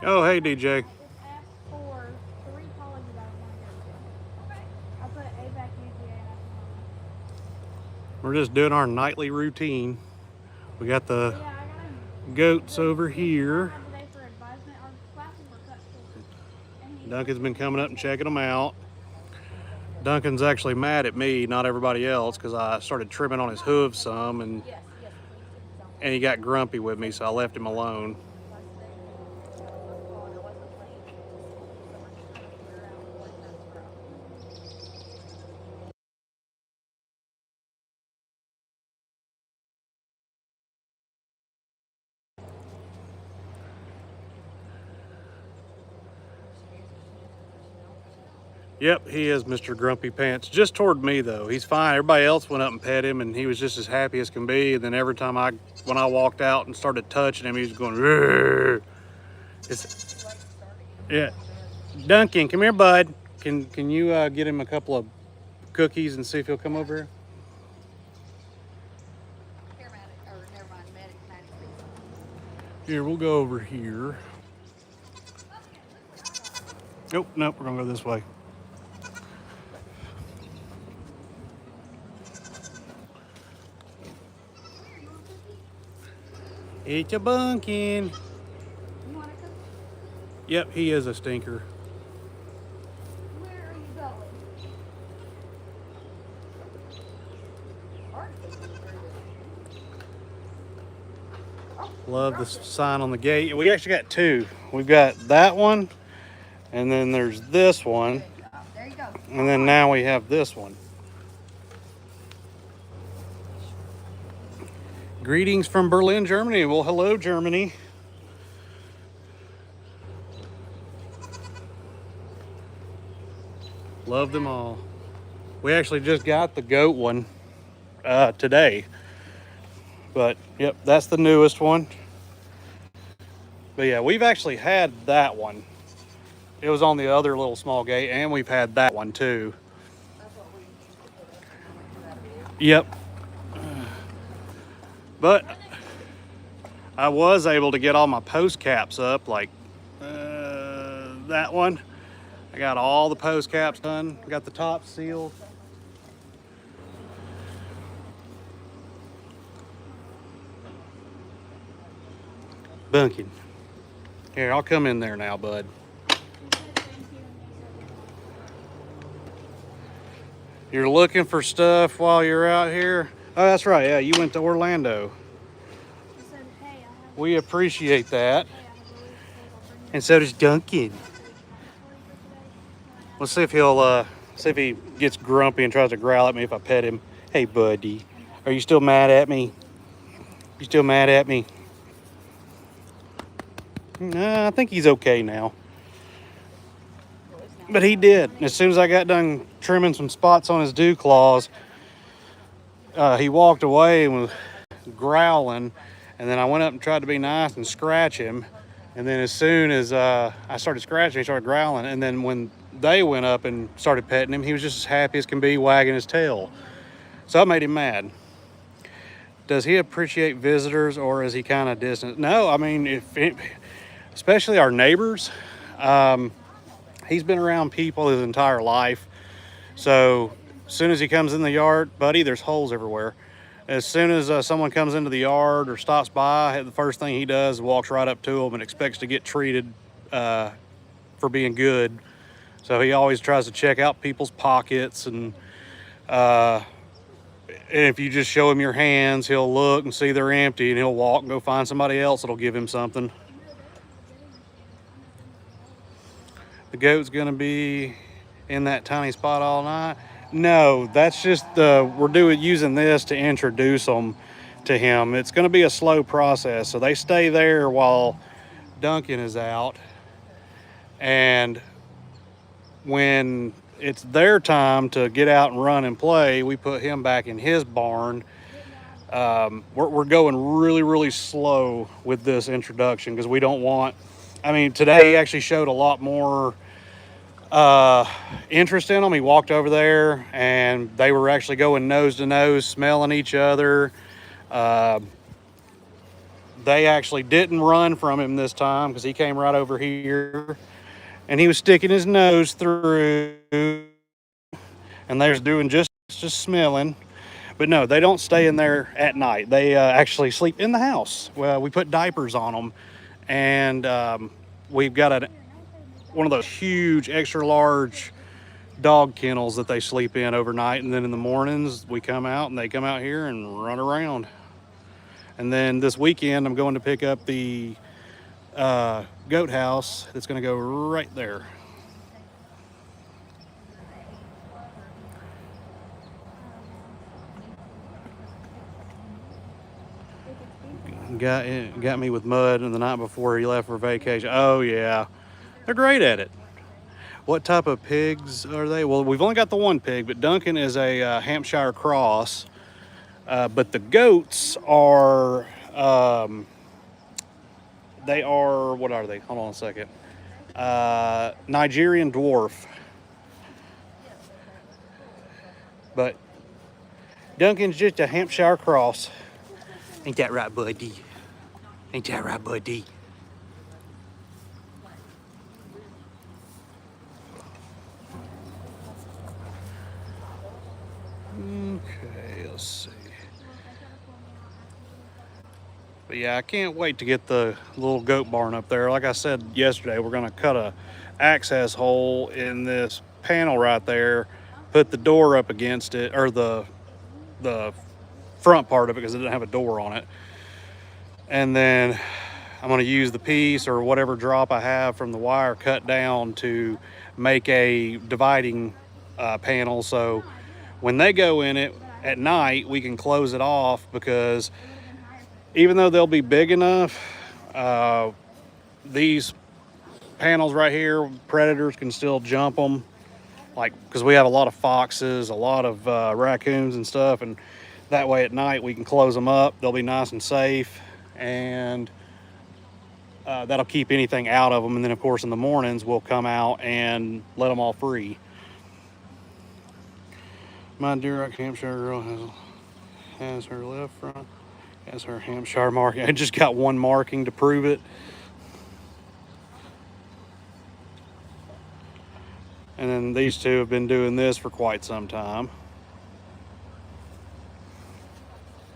Oh, hey, DJ. Just asked for 3 colleges I want to go to. Okay. I put AVAC, UGA, and Oklahoma. We're just doing our nightly routine. We got the But yeah, I got goats the over teacher I here. had today for advisement. Our classes were cut short, and he Duncan's been coming up and said, checking them out. Duncan's actually mad at me, not everybody else, because I started trimming on his hooves some, and he got grumpy with me, so I left him alone. Yep, he is Mr. Grumpy Pants. Just toward me though. He's fine. Everybody else went up and pet him, and he was just as happy as can be. And then every time when I walked out and started touching him, he was going. "Rrr." It's, yeah, Duncan, come here, bud. Can you get him a couple of cookies and see if he'll come over here? Here, we'll go over here. Nope, nope, we're gonna go this way. It's a bunkin. "You want a cookie? Yep, he is a stinker. Where are you going?" Love the sign on the gate. We actually got two. We've got that one, and then there's this one, There you go. and then now we have this one. Greetings from Berlin, Germany. Well, hello, Germany. Love them all. We actually just got the goat one today. But, yep, that's the newest one. But, yeah, we've actually had that one. It was on the other little small gate, and we've had that one, too. Yep. But I was able to get all my post caps up, like that one. I got all the post caps done. Got the top sealed. Bunking. Here, I'll come in there now, bud. You're looking for stuff while you're out here? Oh, that's right. Yeah, you went to Orlando. He said, "Hey, I have We appreciate that. hey, I have a really cool. I'll bring you And so does Duncan. a snack for today." Let's see if he gets grumpy and tries to growl at me if I pet him. Hey, buddy. Are you still mad at me? You still mad at me? Nah, I think he's okay now. But he did. As soon as I got done trimming some spots on his dew claws, he walked away and was growling. And then I went up and tried to be nice and scratch him. And then as soon as I started scratching, he started growling. And then when they went up and started petting him, he was just as happy as can be, wagging his tail. So I made him mad. Does he appreciate visitors, or is he kind of distant? No, I mean, especially our neighbors. He's been around people his entire life. So as soon as he comes in the yard, buddy, there's holes everywhere. As soon as someone comes into the yard or stops by, the first thing he does is walks right up to them and expects to get treated for being good. So he always tries to check out people's pockets, and if you just show him your hands, he'll look and see they're empty, and he'll walk and go find somebody else that'll give him something. The goat's gonna be in that tiny spot all night. No, that's just we're using this to introduce them to him. It's gonna be a slow process, so they stay there while Duncan is out, and when it's their time to get out and run and play, we put him back in his barn. We're going really, really slow with this introduction because we don't want. I mean, today he actually showed a lot more interest in them. He walked over there and they were actually going nose to nose, smelling each other. they actually didn't run from him this time because he came right over here and he was sticking his nose through, and they're doing just smelling. But no, they don't stay in there at night. They actually sleep in the house. Well, we put diapers on them, and we've got one of those huge, extra large dog kennels that they sleep in overnight. And then in the mornings, we come out and they come out here and run around. And then this weekend, I'm going to pick up the goat house that's going to go right there. Got me with mud the night before he left for vacation. Oh yeah, they're great at it. What type of pigs are they? Well, we've only got the one pig, but Duncan is a Hampshire cross. But the goats are, they are, what are they? Hold on a second. Nigerian dwarf. But Duncan's just a Hampshire cross. Ain't that right, buddy? Ain't that right, buddy? Okay, let's see. But yeah, I can't wait to get the little goat barn up there. Like I said yesterday, we're gonna cut a access hole in this panel right there, put the door up against it, or the front part of it because it didn't have a door on it. And then I'm going to use the piece or whatever drop I have from the wire cut down to make a dividing panel. So when they go in it at night, we can close it off, because even though they'll be big enough, these panels right here, predators can still jump them. Like, because we have a lot of foxes, a lot of raccoons and stuff, and that way at night we can close them up. They'll be nice and safe, and that'll keep anything out of them. And then of course in the mornings we'll come out and let them all free. My dear Hampshire girl has her left front, has her Hampshire marking. I just got one marking to prove it. And then these two have been doing this for quite some time.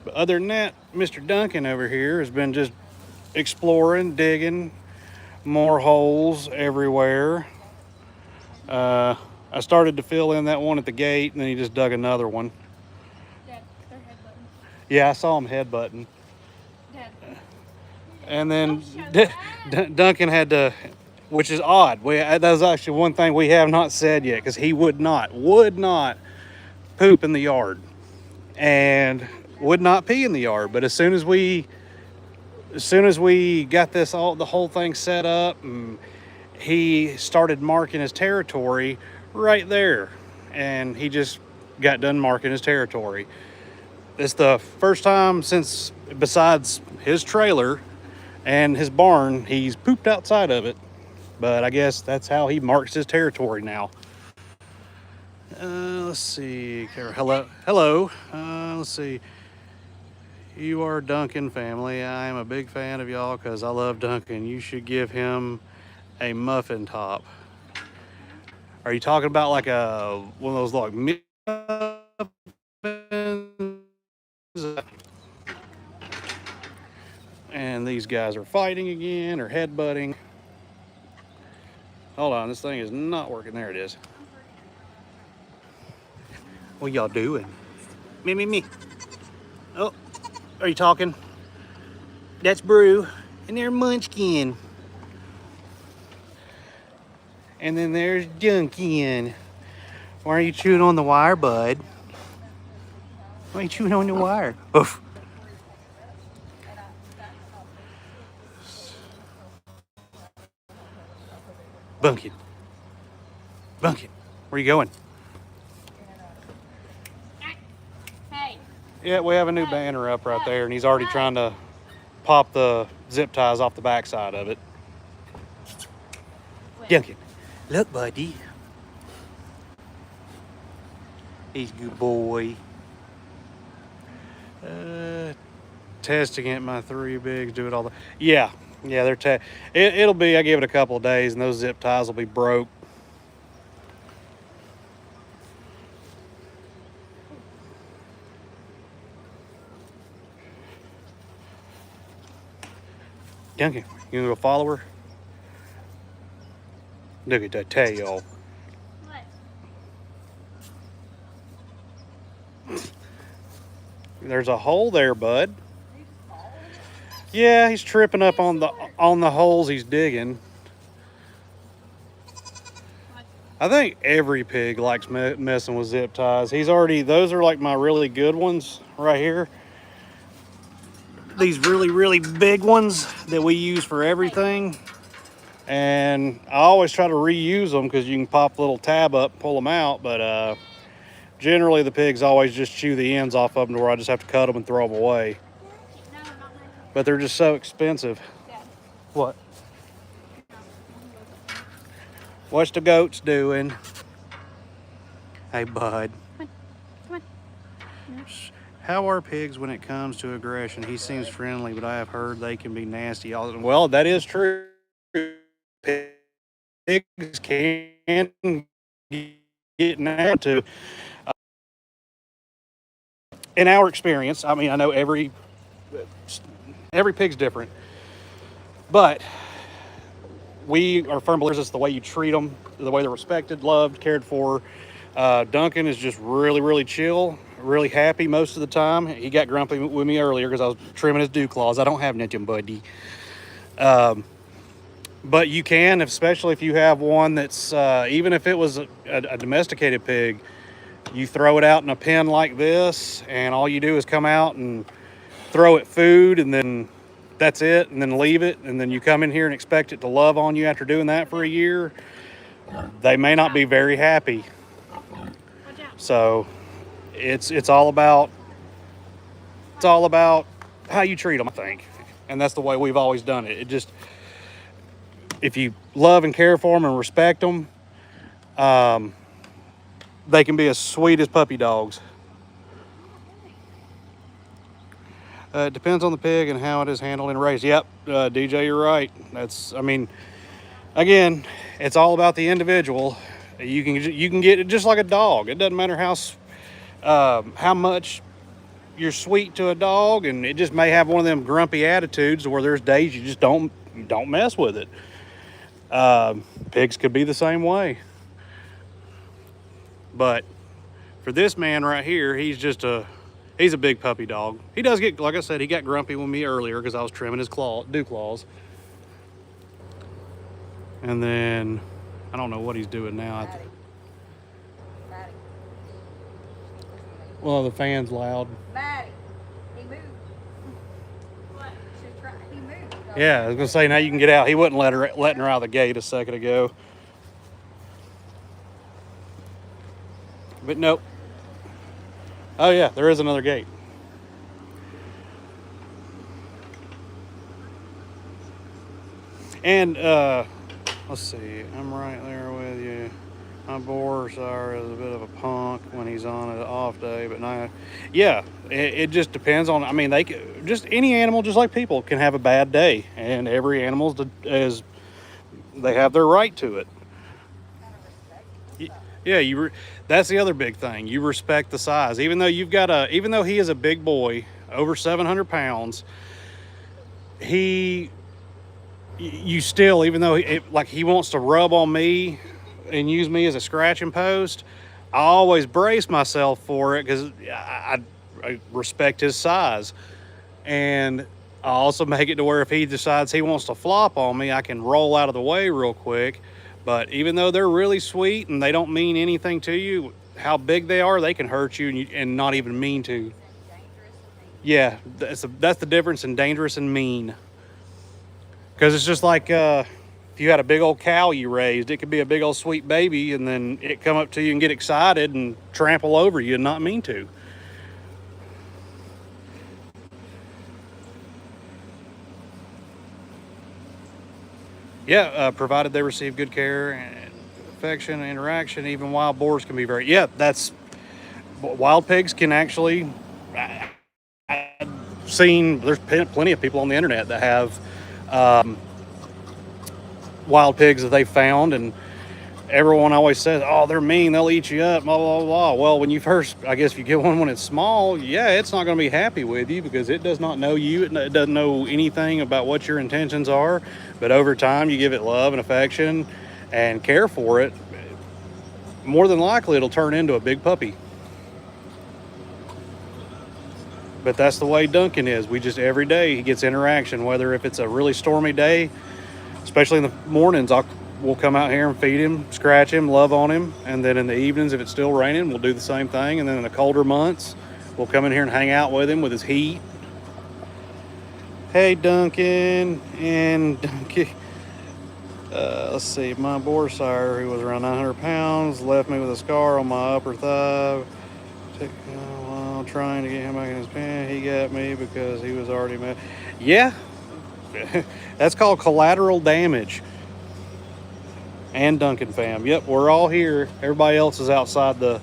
But other than that, Mr. Duncan over here has been just exploring, digging more holes everywhere. I started to fill in that one at the gate, and then he just dug another one. Dad, they're headbutting. Yeah, I saw him headbutting. Dad. And then Duncan had to, which is odd. That was actually one thing we have not said yet, because he would not poop in the yard and would not pee in the yard. But as soon as we got the whole thing set up, and he started marking his territory right there, and he just got done marking his territory. It's the first time since, besides his trailer and his barn, he's pooped outside of it. But I guess that's how he marks his territory now. Let's see. Hello. Let's see. You are Duncan family. I am a big fan of y'all because I love Duncan. You should give him a muffin top. Are you talking about like one of those like muffins? And these guys are fighting again or headbutting. Hold on, this thing is not working. There it is. What y'all doing? Me. Oh, are you talking? That's Brew, and they're Munchkin. And then there's Duncan. Why are you chewing on the wire, bud? Why are you chewing on the wire? Oof. Bunkin. Where you going? Hey. Yeah, we have a new banner up right there, and he's already trying to pop the zip ties off the backside of it. Duncan, look, buddy. He's a good boy. Testing it, my 3 bigs do it all the. Yeah, they're it'll be. I give it a couple of days, and those zip ties will be broke. Dunkie, you gonna go follow her? Look at that tail. What? There's a hole there, bud. Yeah, he's tripping up on the holes he's digging. I think every pig likes messing with zip ties. Those are like my really good ones right here. These really big ones that we use for everything. And I always try to reuse them because you can pop the little tab up, pull them out. But generally the pigs always just chew the ends off of them to where I just have to cut them and throw them away. But they're just so expensive. What? What's the goats doing? Hey, bud. Come on. How are pigs when it comes to aggression? He seems friendly, but I have heard they can be nasty. Well, that is true. Pigs can get nasty. In our experience, I mean, I know every pig's different, but we are firm believers it's the way you treat them, the way they're respected, loved, cared for. Duncan is just really chill, really happy most of the time. He got grumpy with me earlier because I was trimming his dew claws. I don't have nothing, buddy. But you can, especially if you have one that's, even if it was a domesticated pig, you throw it out in a pen like this, and all you do is come out and throw it food, and then that's it, and then leave it, and then you come in here and expect it to love on you after doing that for a year. They may not be very happy. So it's all about how you treat them, I think, and that's the way we've always done it. It just, if you love and care for them and respect them, they can be as sweet as puppy dogs. It depends on the pig and how it is handled and raised. Yep, DJ, you're right. I mean, again, it's all about the individual. You can get it just like a dog. It doesn't matter how much you're sweet to a dog, and it just may have one of them grumpy attitudes where there's days you just don't mess with it. Pigs could be the same way. But for this man right here, he's a big puppy dog. He does get, like I said, he got grumpy with me earlier because I was trimming his dew claws. And then, I don't know what he's doing now. Well, the fan's loud. Maddie, he moved. What? He moved. Yeah, I was gonna say, now you can get out. He wasn't letting her out of the gate a second ago. But nope. Oh yeah, there is another gate. And let's see, I'm right there with you. My boar sire is a bit of a punk when he's on an off day, but yeah, it just depends on. I mean, just any animal, just like people, can have a bad day, and every animal they have their right to it. Yeah, that's the other big thing. You respect the size, even though even though he is a big boy, over 700 pounds. You still, even though he wants to rub on me and use me as a scratching post, I always brace myself for it because I respect his size. And I also make it to where if he decides he wants to flop on me, I can roll out of the way real quick. But even though they're really sweet and they don't mean anything to you, how big they are, they can hurt you and not even mean to. Yeah, that's the difference in dangerous and mean. Because it's just like if you had a big old cow you raised, it could be a big old sweet baby, and then it come up to you and get excited and trample over you and not mean to. Yeah, provided they receive good care and affection and interaction. Even wild boars can be very. Yeah, wild pigs can actually. seen, there's plenty of people on the internet that have wild pigs that they found, and everyone always says, oh, they're mean, they'll eat you up, blah, blah, blah. Well, when you first, I guess if you get one when it's small, yeah, it's not going to be happy with you because it does not know you. It doesn't know anything about what your intentions are. But over time, you give it love and affection and care for it, more than likely it'll turn into a big puppy. But that's the way Duncan is. We just, every day he gets interaction, whether if it's a really stormy day, especially in the mornings, we'll come out here and feed him, scratch him, love on him. And then in the evenings, if it's still raining, we'll do the same thing. And then in the colder months, we'll come in here and hang out with him with his heat. Hey, Duncan. And Duncan, let's see, my boar sire, who was around 900 pounds, left me with a scar on my upper thigh. Took a while trying to get him back in his pen. He got me because he was already mad. Yeah, that's called collateral damage. And Duncan fam, yep, we're all here. Everybody else is outside the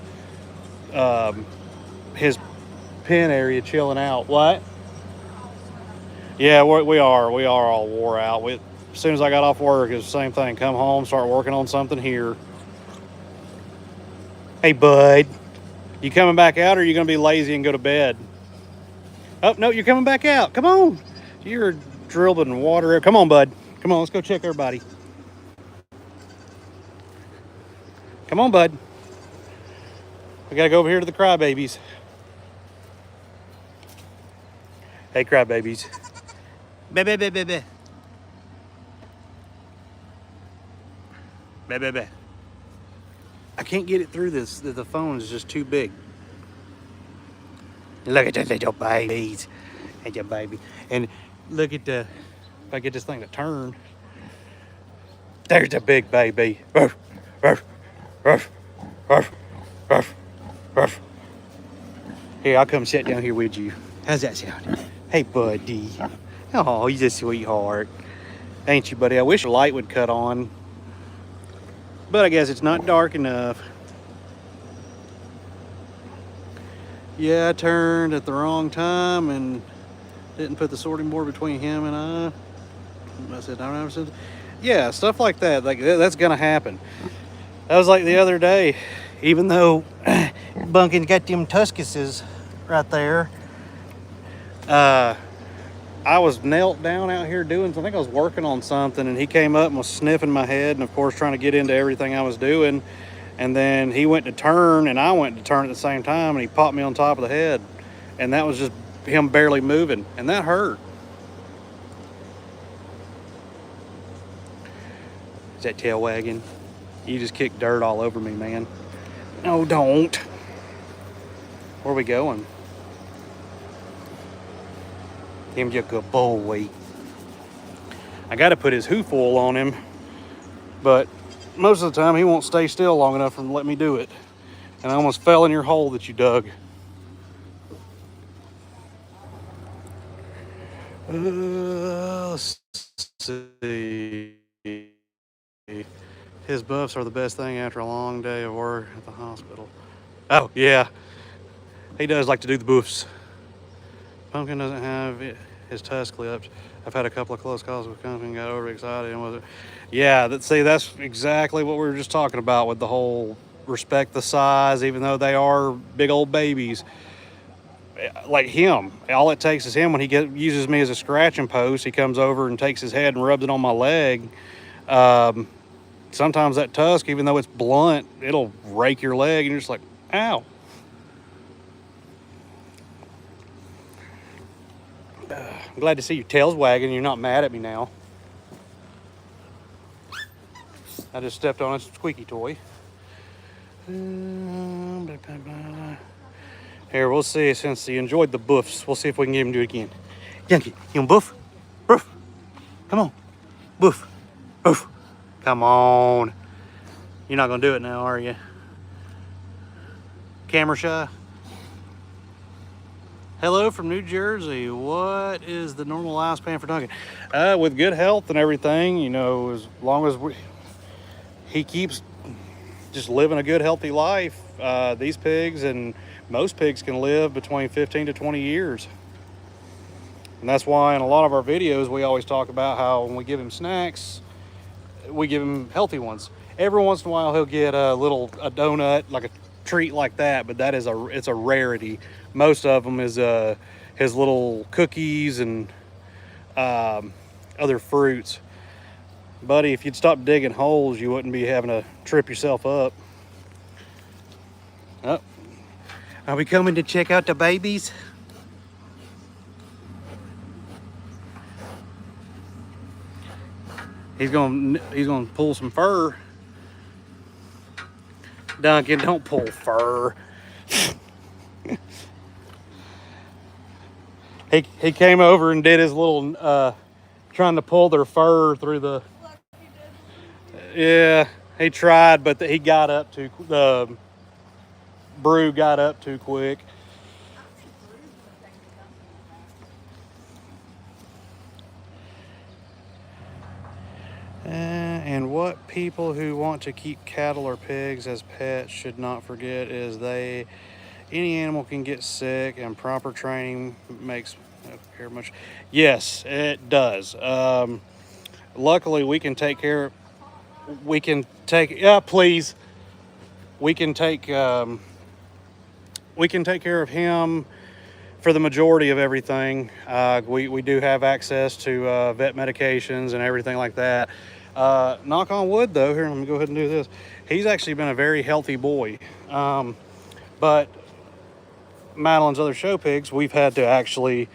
his pen area chilling out. What? Yeah, we are all wore out. As soon as I got off work, it's the same thing. Come home, start working on something here. Hey, bud, you coming back out, or are you gonna be lazy and go to bed? Oh no, you're coming back out. Come on, you're drilling water. Come on, bud. Come on, let's go check everybody. Come on, bud. We gotta go over here to the crybabies. Hey, crybabies. Baby, baby, baby. Baby, baby. I can't get it through this. The phone is just too big. Look at the little babies. Hey, your baby. And look at the, if I get this thing to turn, there's the big baby. Ruff, ruff, ruff, ruff, ruff, ruff. Here, I'll come sit down here with you. How's that sound? Hey, buddy. Oh, he's a sweetheart. Ain't you, buddy? I wish the light would cut on, but I guess it's not dark enough. Yeah, I turned at the wrong time and didn't put the sorting board between him and I said, I don't know. Yeah, stuff like that. Like, that's gonna happen. That was like the other day. Even though Bunkin got them tuscuses right there, I was knelt down out here doing, I think I was working on something, and he came up and was sniffing my head and of course trying to get into everything I was doing. And then he went to turn and I went to turn at the same time, and he popped me on top of the head. And that was just him barely moving, and that hurt. Is that tail wagging? You just kicked dirt all over me, man. No, don't. Where are we going? Him just a boy. I got to put his hoof oil on him, but most of the time he won't stay still long enough to let me do it. And I almost fell in your hole that you dug. Let's see. His buffs are the best thing after a long day of work at the hospital. Oh, yeah. He does like to do the buffs. Pumpkin doesn't have his tusk clipped. I've had a couple of close calls with Pumpkin, got overexcited and was it. Yeah, that's exactly what we were just talking about with the whole respect the size, even though they are big old babies. Like him, all it takes is him when he uses me as a scratching post, he comes over and takes his head and rubs it on my leg. Sometimes that tusk, even though it's blunt, it'll rake your leg and you're just like, ow. I'm glad to see your tail's wagging. You're not mad at me now. I just stepped on a squeaky toy. Here, we'll see, since he enjoyed the buffs, we'll see if we can get him to do it again. Dunkie, you want buff? Buff. Come on. Buff. Buff. Come on. You're not going to do it now, are you? Camera shy? Hello from New Jersey. What is the normal lifespan for Duncan? With good health and everything, you know, as long as he keeps just living a good, healthy life, these pigs and most pigs can live between 15 to 20 years. And that's why in a lot of our videos, we always talk about how when we give him snacks, we give him healthy ones. Every once in a while, he'll get a donut, like a treat like that, but it's a rarity. Most of them is his little cookies and other fruits. Buddy, if you'd stop digging holes, you wouldn't be having to trip yourself up. Oh, are we coming to check out the babies? He's gonna pull some fur. Duncan, don't pull fur. He came over and did his little trying to pull their fur through the. Yeah, he tried, but he got up too. The brew got up too quick. And what people who want to keep cattle or pigs as pets should not forget is any animal can get sick, and proper training makes care much. Yes, it does. Luckily, we can take care. We can take. Yeah, please. We can take care of him for the majority of everything. We do have access to vet medications and everything like that. Knock on wood, though. Here, let me go ahead and do this. He's actually been a very healthy boy. But Madeline's other show pigs, we've had to actually,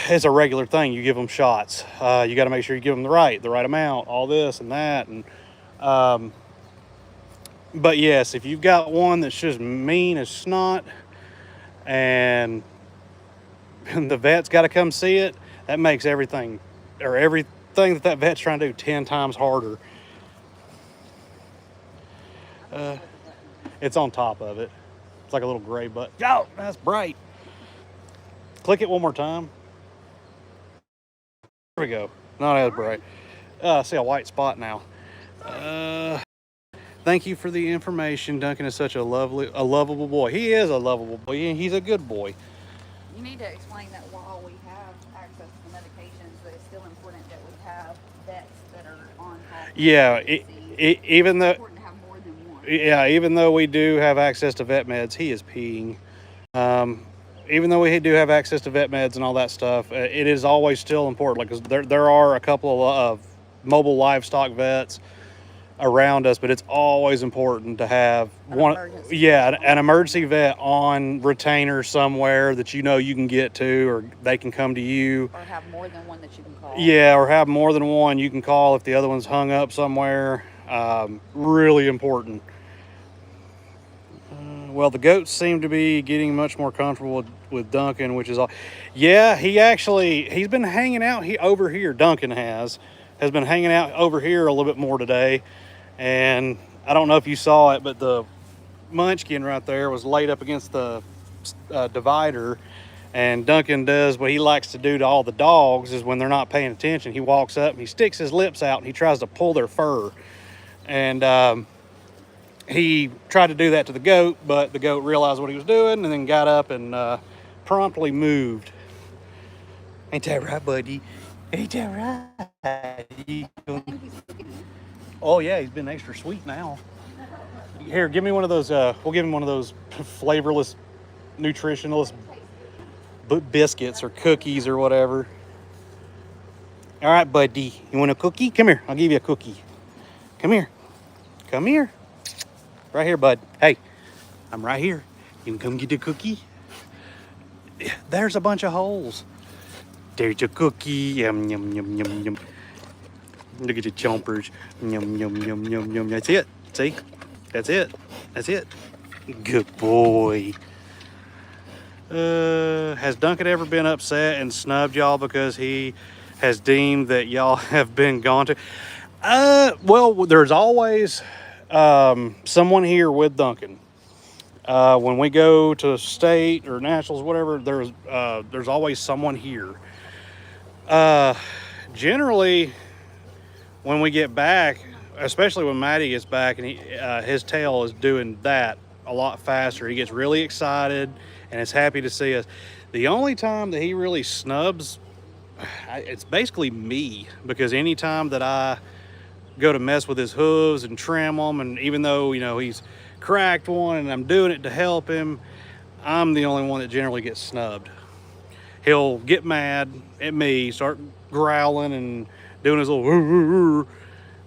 it's a regular thing. You give them shots. You got to make sure you give them the right amount, all this and that. And but yes, if you've got one that's just mean as snot and the vet's got to come see it, that makes everything that vet's trying to do 10 times harder. It's on top of it. It's like a little gray button. Oh, that's bright. Click it one more time. There we go. Not as bright. I see a white spot now. Thank you for the information. Duncan is such a lovable boy. He is a lovable boy. He's a good boy. You need to explain that while we have access to the medications, that it's still important that we have vets that are on call. Yeah, even though. It's important to have more than one. Yeah, even though we do have access to vet meds, he is peeing. Even though we do have access to vet meds and all that stuff, it is always still important. Like, 'cause there are a couple of mobile livestock vets around us, but it's always important to have an emergency vet on retainer somewhere that you can get to, or they can come to you. Or have more than one that you can call. Yeah, or have more than one you can call if the other one's hung up somewhere. Really important. Well, the goats seem to be getting much more comfortable with Duncan, which is all. Yeah, he's been hanging out over here. Duncan has been hanging out over here a little bit more today. And I don't know if you saw it, but the munchkin right there was laid up against the divider. And Duncan does what he likes to do to all the dogs is when they're not paying attention, he walks up and he sticks his lips out and he tries to pull their fur. And he tried to do that to the goat, but the goat realized what he was doing and then got up and promptly moved. Ain't that right, buddy? Ain't that right? Oh yeah, he's been extra sweet now. Here, give me one of those. We'll give him one of those flavorless, nutritionless biscuits or cookies or whatever. All right, buddy. You want a cookie? Come here. I'll give you a cookie. Come here. Come here. Right here, bud. Hey, I'm right here. You can come get a cookie. There's a bunch of holes. There's a cookie. Yum, yum, yum, yum, yum. Look at the chompers. Yum, yum, yum, yum, yum. That's it. See? That's it. That's it. Good boy. Has Duncan ever been upset and snubbed y'all because he has deemed that y'all have been gone to? Well, there's always someone here with Duncan. When we go to state or nationals, whatever, there's always someone here. Generally, when we get back, especially when Maddie gets back and his tail is doing that a lot faster, he gets really excited and is happy to see us. The only time that he really snubs, it's basically me, because anytime that I go to mess with his hooves and trim them, and even though, you know, he's cracked one and I'm doing it to help him, I'm the only one that generally gets snubbed. He'll get mad at me, start growling and doing his little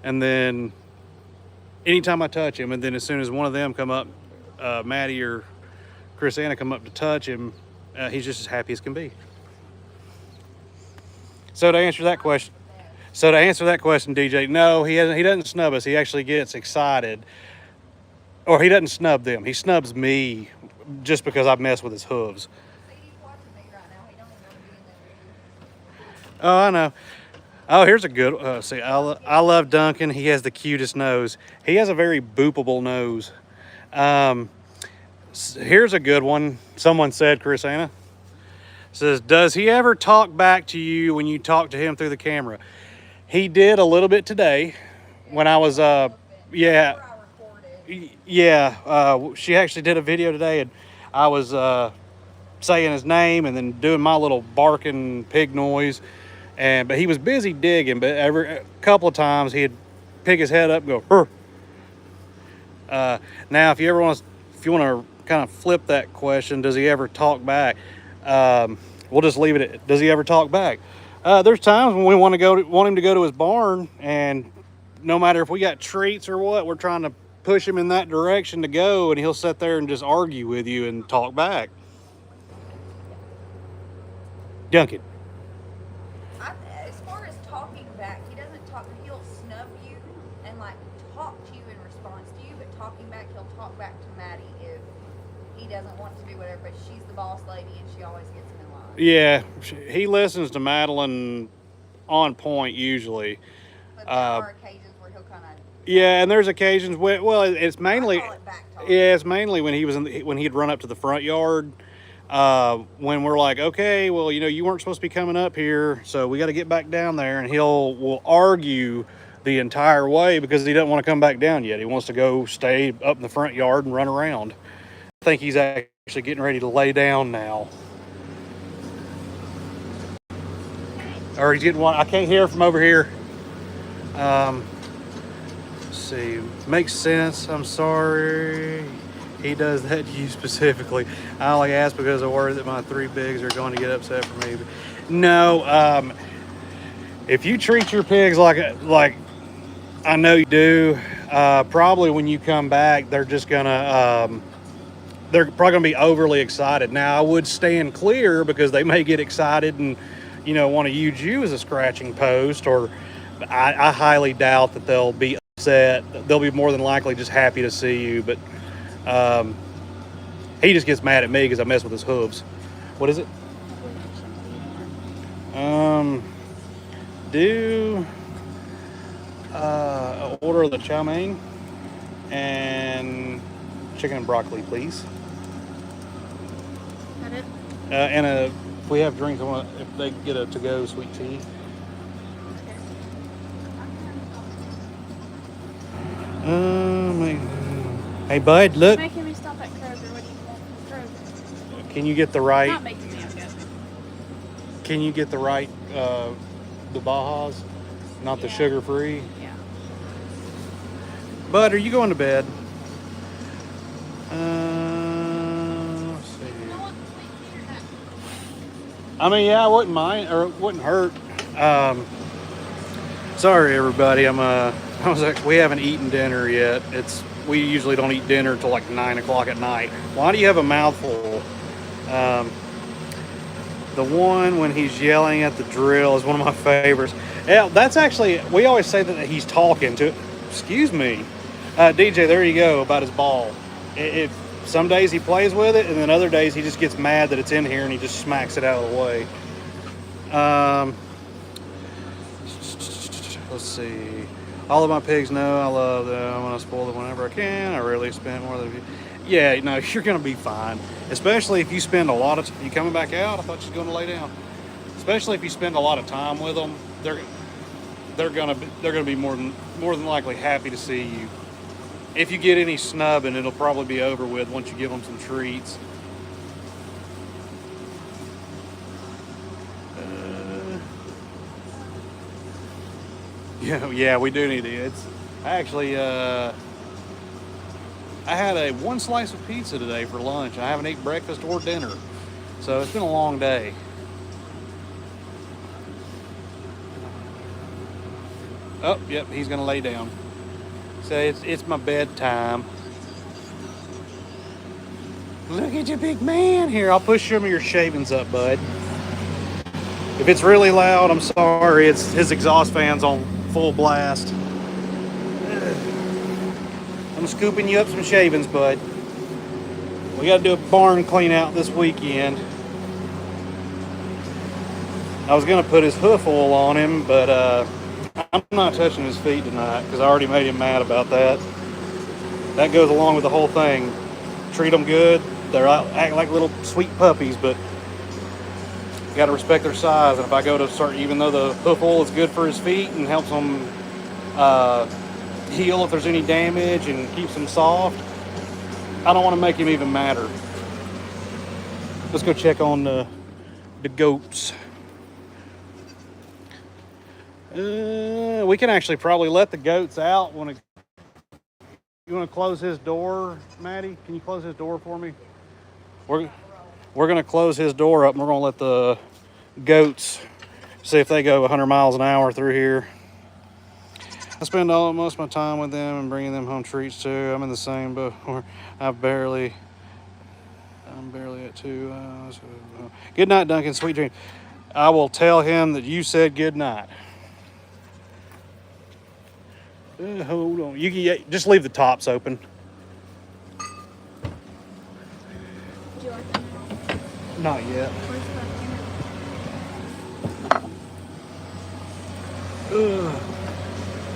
and then anytime I touch him, and then as soon as one of them come up, Maddie or Chris Anna come up to touch him, he's just as happy as can be. So to answer that question, DJ, no, he doesn't snub us. He actually gets excited, or he doesn't snub them. He snubs me just because I mess with his hooves. Oh, I know. Oh, here's a good. See, I love Duncan. He has the cutest nose. He has a very boopable nose. Here's a good one. Someone said, Chris Anna says, does he ever talk back to you when you talk to him through the camera? He did a little bit today when I was, she actually did a video today, and I was saying his name and then doing my little barking pig noise. But he was busy digging, but a couple of times he'd pick his head up and go, "Hur." Now, if you want to kind of flip that question, does he ever talk back? We'll just leave it at, does he ever talk back? There's times when we want him to go to his barn, and no matter if we got treats or what, we're trying to push him in that direction to go, and he'll sit there and just argue with you and talk back. Duncan. As far as talking back, he doesn't talk. He'll snub you and like talk to you in response to you, but talking back, he'll talk back to Maddie if he doesn't want to do whatever. But she's the boss lady, and she always gets him in line. Yeah, he listens to Madeline on point usually. But there are occasions where he'll kind of. Yeah, and there's occasions when, well, it's mainly. I call it back talk. Yeah, it's mainly when when he'd run up to the front yard. When we're like, okay, well, you know, you weren't supposed to be coming up here, so we got to get back down there, and will argue the entire way because he doesn't want to come back down yet. He wants to go stay up in the front yard and run around. I think he's actually getting ready to lay down now. Or he's getting one. I can't hear from over here. Let's see. Makes sense. I'm sorry. He does that to you specifically. I only ask because I worry that my three bigs are going to get upset for me. But no, if you treat your pigs like I know you do, probably when you come back, they're just gonna they're probably gonna be overly excited. Now, I would stand clear because they may get excited and want to use you as a scratching post, or I highly doubt that they'll be upset. They'll be more than likely just happy to see you, but. He just gets mad at me because I mess with his hooves. What is it? Do order of the chow mein and chicken and broccoli, please. That it? And if we have drinks, if they get a to-go sweet tea. Hey, bud, look. Making me stop at Kroger. What do you want from Kroger? Can you get the right? Not making me, okay. Can you get the right, the Bajas, not the sugar-free? Yeah. Bud, are you going to bed? Let's see. You know what? Sweet tea or not? I mean, yeah, I wouldn't mind, or it wouldn't hurt. Sorry, everybody. We haven't eaten dinner yet. We usually don't eat dinner until like 9 o'clock at night. Why do you have a mouthful? The one when he's yelling at the drill is one of my favorites. Yeah, that's actually, we always say that he's talking to, excuse me. DJ, there you go, about his ball. Some days he plays with it, and then other days he just gets mad that it's in here and he just smacks it out of the way. Let's see. All of my pigs know I love them. I'm gonna spoil them whenever I can. I rarely spend more than. Yeah, no, you're gonna be fine. Especially if you spend a lot of. You coming back out? I thought you was gonna lay down. Especially if you spend a lot of time with them, they're gonna be more than likely happy to see you. If you get any snubbing, it'll probably be over with once you give them some treats. Yeah, we do need it. I actually, I had one slice of pizza today for lunch. I haven't eaten breakfast or dinner, so it's been a long day. Oh, yep, he's gonna lay down. So it's my bedtime. Look at your big man here. I'll push some of your shavings up, bud. If it's really loud, I'm sorry. It's his exhaust fan's on full blast. I'm scooping you up some shavings, bud. We got to do a barn clean out this weekend. I was going to put his hoof oil on him, but I'm not touching his feet tonight because I already made him mad about that. That goes along with the whole thing. Treat them good. They're act like little sweet puppies, but you got to respect their size. And if I go to start, even though the hoof oil is good for his feet and helps them heal if there's any damage and keeps them soft, I don't want to make him even madder. Let's go check on the goats. We can actually probably let the goats out. You want to close his door, Maddie? Can you close his door for me? We're going to close his door up and we're going to let the goats see if they go 100 miles an hour through here. I spend most of my time with them and bringing them home treats too. I'm in the same boat. I'm barely at 2. Good night, Duncan. Sweet dream. I will tell him that you said good night. Hold on. You can just leave the tops open. Would you like them now? Not yet.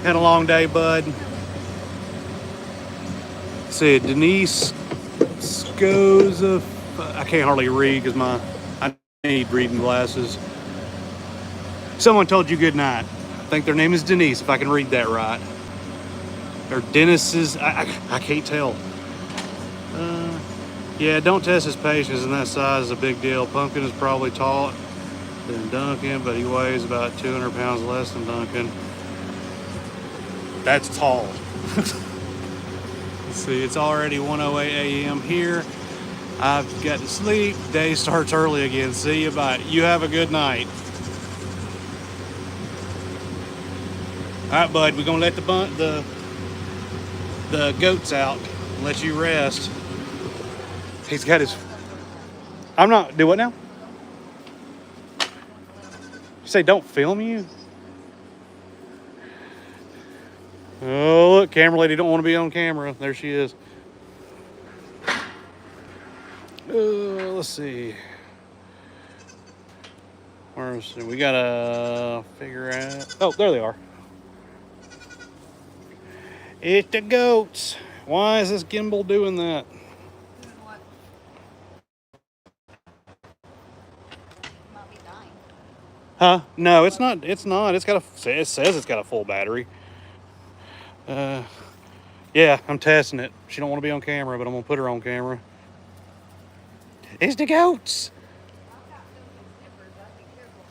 Had a long day, bud. See, Denise Scoza. I can't hardly read because I need reading glasses. Someone told you good night. I think their name is Denise, if I can read that right. Or Dennis's. I can't tell. Yeah, don't test his patience, and that size is a big deal. Pumpkin is probably taller than Duncan, but he weighs about 200 pounds less than Duncan. That's tall. Let's see, it's already 1:08 a.m. here. I've got to sleep. Day starts early again. See you. Bye. You have a good night. All right, bud. We're gonna let the goats out. Let you rest. He's got his. I'm not. Do what now? You say don't film you? Oh, look, camera lady don't want to be on camera. There she is. Let's see. We gotta figure out. Oh, there they are. It's the goats. Why is this gimbal doing that? Doing what? Might be dying. Huh? No, it's not. It's not. It says it's got a full battery. Yeah, I'm testing it. She don't want to be on camera, but I'm gonna put her on camera. It's the goats. I've got snippers. I'd be careful.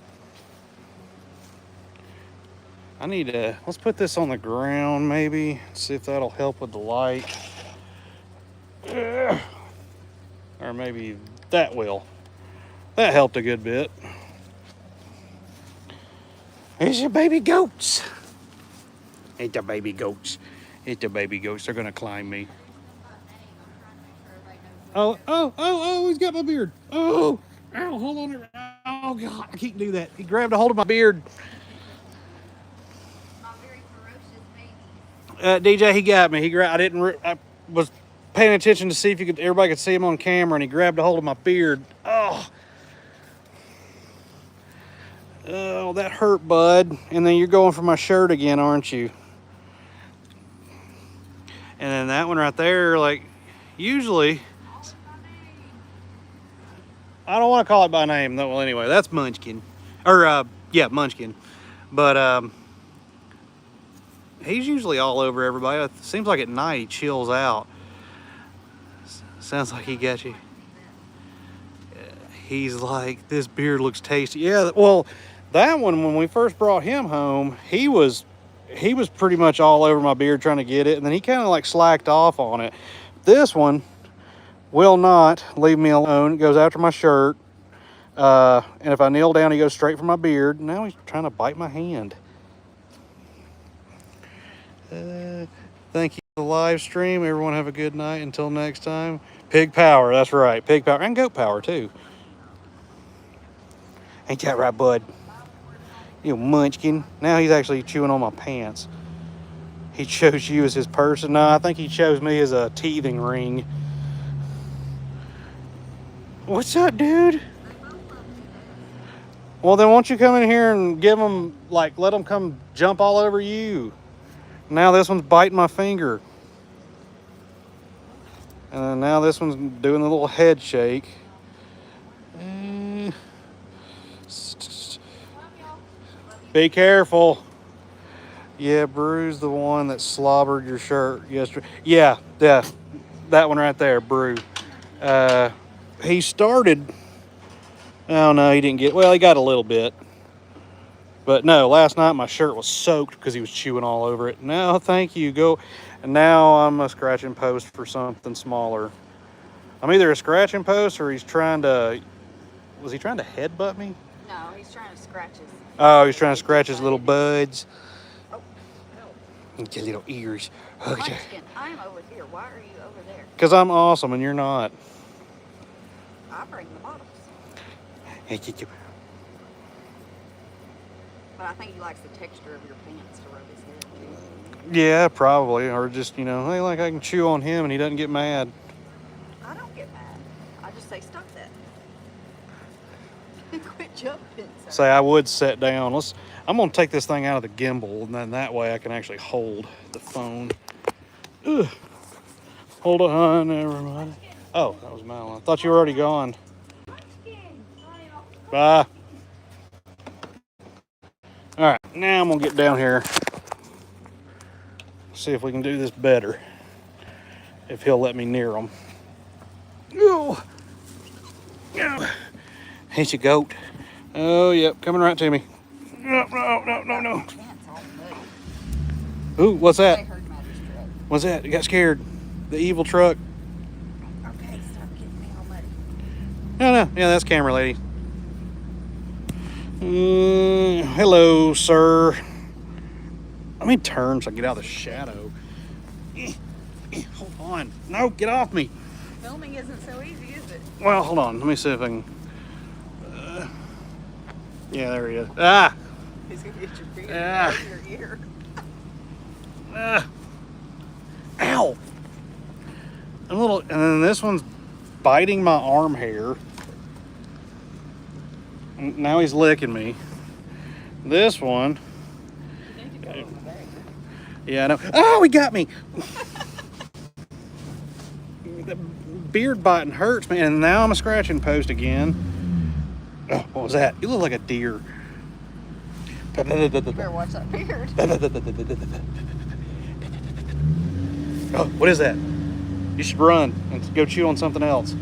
I need to. Let's put this on the ground, maybe. See if that'll help with the light. Or maybe that will. That helped a good bit. It's your baby goats. It's the baby goats. It's the baby goats. They're gonna climb me. Oh, he's got my beard. Oh, hold on. Oh, God, I can't do that. He grabbed a hold of my beard. My very ferocious baby. DJ, he got me. I was paying attention to see if everybody could see him on camera, and he grabbed a hold of my beard. Oh, that hurt, bud. And then you're going for my shirt again, aren't you? And then that one right there, like, usually, I don't want to call it by name, though. Well, anyway, that's Munchkin. Yeah, Munchkin. But, he's usually all over everybody. It seems like at night he chills out. Sounds like he got you. He's like, this beard looks tasty. Yeah, well, that one, when we first brought him home, he was he was pretty much all over my beard trying to get it, and then he kind of like slacked off on it. This one will not leave me alone. It goes after my shirt. And if I kneel down, he goes straight for my beard. Now he's trying to bite my hand. Thank you for the live stream. Everyone have a good night. Until next time. Pig power. That's right. Pig power. And goat power, too. Ain't that right, bud? You munchkin. Now he's actually chewing on my pants. He chose you as his person. No, I think he chose me as a teething ring. What's up, dude? Well, then won't you come in here and give them, like, let them come jump all over you? Now this one's biting my finger. And then now this one's doing a little head shake. Be careful. Yeah, Brew's the one that slobbered your shirt yesterday. Yeah, that one right there, Brew. He started, oh no, he didn't get, well, he got a little bit. But no, last night my shirt was soaked because he was chewing all over it. No, thank you, go. And now I'm a scratching post for something smaller. I'm either a scratching post or he's trying to, was he trying to headbutt me? No, he's trying to scratch his. Oh, he's trying to scratch his little buds. Oh, no. Get little ears. Munchkin, I'm over here. Why are you over there? Because I'm awesome and you're not. I bring the bottles. But I think he likes the texture of your pants to rub his head too. Yeah, probably. Or just, you know, hey, like I can chew on him and he doesn't get mad. I don't get mad. I just say, stop that. Quit jumping. Sir. Say I would sit down. I'm going to take this thing out of the gimbal, and then that way I can actually hold the phone. Ugh. Hold on, everybody. Oh, that was Madeline. I thought you were already gone. Bye. All right, now I'm going to get down here. See if we can do this better. If he'll let me near him. Oh. Ain't you goat? Oh, yep, coming right to me. No. Ooh, what's that? What's that? You got scared. The evil truck. Okay, stop getting me all muddy. No. Yeah, that's camera lady. Hello, sir. Let me turn so I get out of the shadow. Hold on. No, get off me. Filming isn't so easy, is it? Well, hold on. Let me see if I can. Yeah, there he is. Ah! He's going to get your beard Ah. in your ear. Ow! And then this one's biting my arm hair. And now he's licking me. This one. You need to go over there. Yeah, I know. Oh, he got me! The beard biting hurts me, and now I'm a scratching post again. Oh, what was that? You look like a deer. You better watch that beard. Oh, what is that? You should run and go chew on something else.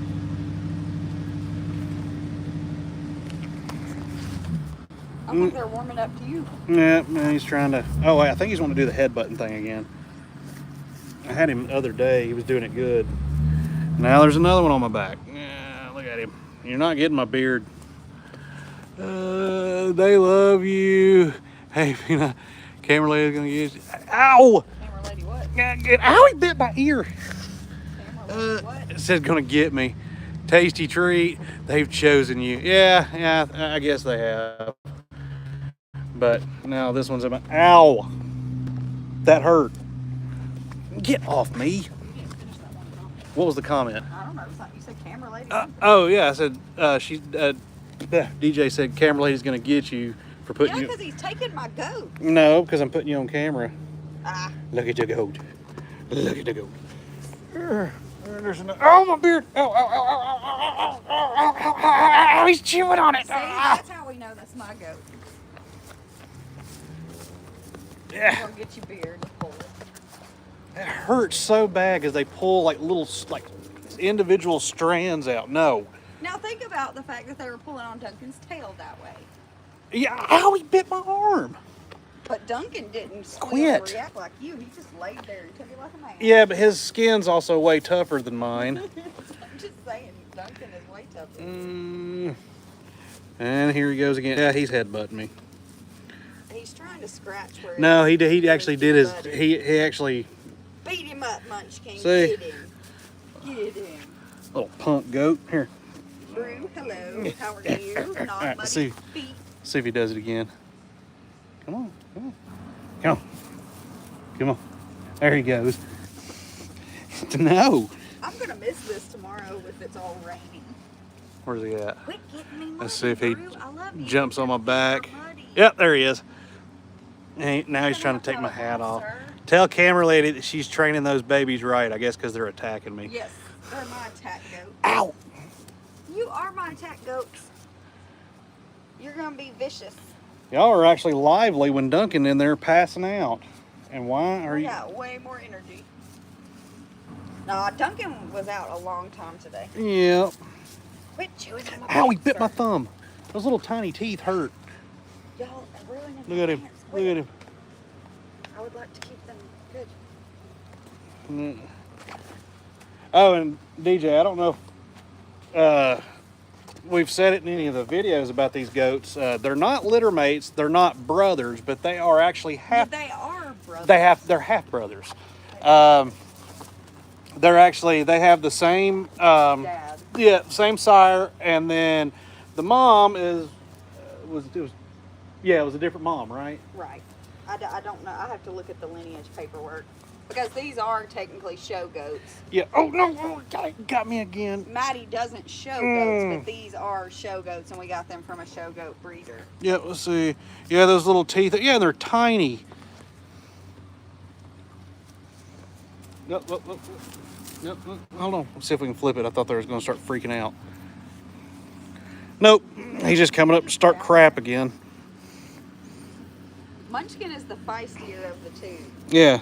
I think they're warming up to you. Yeah, he's trying to. Oh, I think he's wanting to do the head button thing again. I had him the other day. He was doing it good. Now there's another one on my back. Yeah, look at him. You're not getting my beard. They love you. Hey, you know, camera lady's gonna get you. Ow! Camera lady what? Ow, he bit my ear. Camera lady what? It said gonna get me. Tasty treat. They've chosen you. Yeah, I guess they have. But now this one's about. Ow! That hurt. Get off me. You didn't finish that one comment. What was the comment? I don't know. It's like you said camera lady. Oh yeah, I said DJ said camera lady's gonna get you for putting Yeah, you. because he's taking my goat. No, because I'm putting you on camera. Ah. Look at the goat. Look at the goat. There's another. Oh, my beard! Oh, he's chewing on it. See, that's how we know that's my goat. Yeah. Go get your beard and pull it. It hurts so bad because they pull like little individual strands out. No. Now think about the fact that they were pulling on Duncan's tail that way. Yeah. Ow! He bit my arm. But Duncan didn't squeal Quit. or react like you. He just laid there and took it like a man. Yeah, but his skin's also way tougher than mine. I'm just saying, Duncan is way tougher. And here he goes again. Yeah, he's headbutting me. He's trying to scratch where. No, he actually did his. buddy. He actually. Beat him up, Munchkin. See? Get him. Get him. Little punk goat. Here. Brew, hello. How are you? Not All right, muddy see. feet. See if he does it again. Come on, come on, come on, come on. There he goes. No. I'm gonna miss this tomorrow if it's all raining. Where's he at? Quit getting me muddy, Let's see if he Brew. I love you. jumps on my back. You're muddy. Yep, there he is. Now he's trying to take my hat off. Tell camera lady that she's training those babies right, I guess, because they're attacking me. Yes, they're my attack goats. Ow! You are my attack goats. You're gonna be vicious. Y'all are actually lively when Duncan in there passing out. And why are We you? got way more energy. Nah, Duncan was out a long time today. Yep. Quit chewing on my Ow, he pants, bit my sir. thumb. Those little tiny teeth hurt. Y'all are ruining Look my at him. pants. Look Quit. at him. I would like to keep them good. Oh, and DJ, I don't know if we've said it in any of the videos about these goats. They're not litter mates. They're not brothers, but they are actually half. They are brothers. They're half brothers. They have the same. Dad. Yeah, same sire, and then the mom it was a different mom, right? Right. I don't know. I have to look at the lineage paperwork. Because these are technically show goats. Yeah. Oh no! Oh, got me again. Maddie doesn't show goats, but these are show goats, and we got them from a show goat breeder. Yeah. Let's see. Yeah, those little teeth. Yeah, they're tiny. Nope. Hold on. Let's see if we can flip it. I thought they was going to start freaking out. Nope. He's just coming up to start crap again. Munchkin is the feistier of the two. Yeah.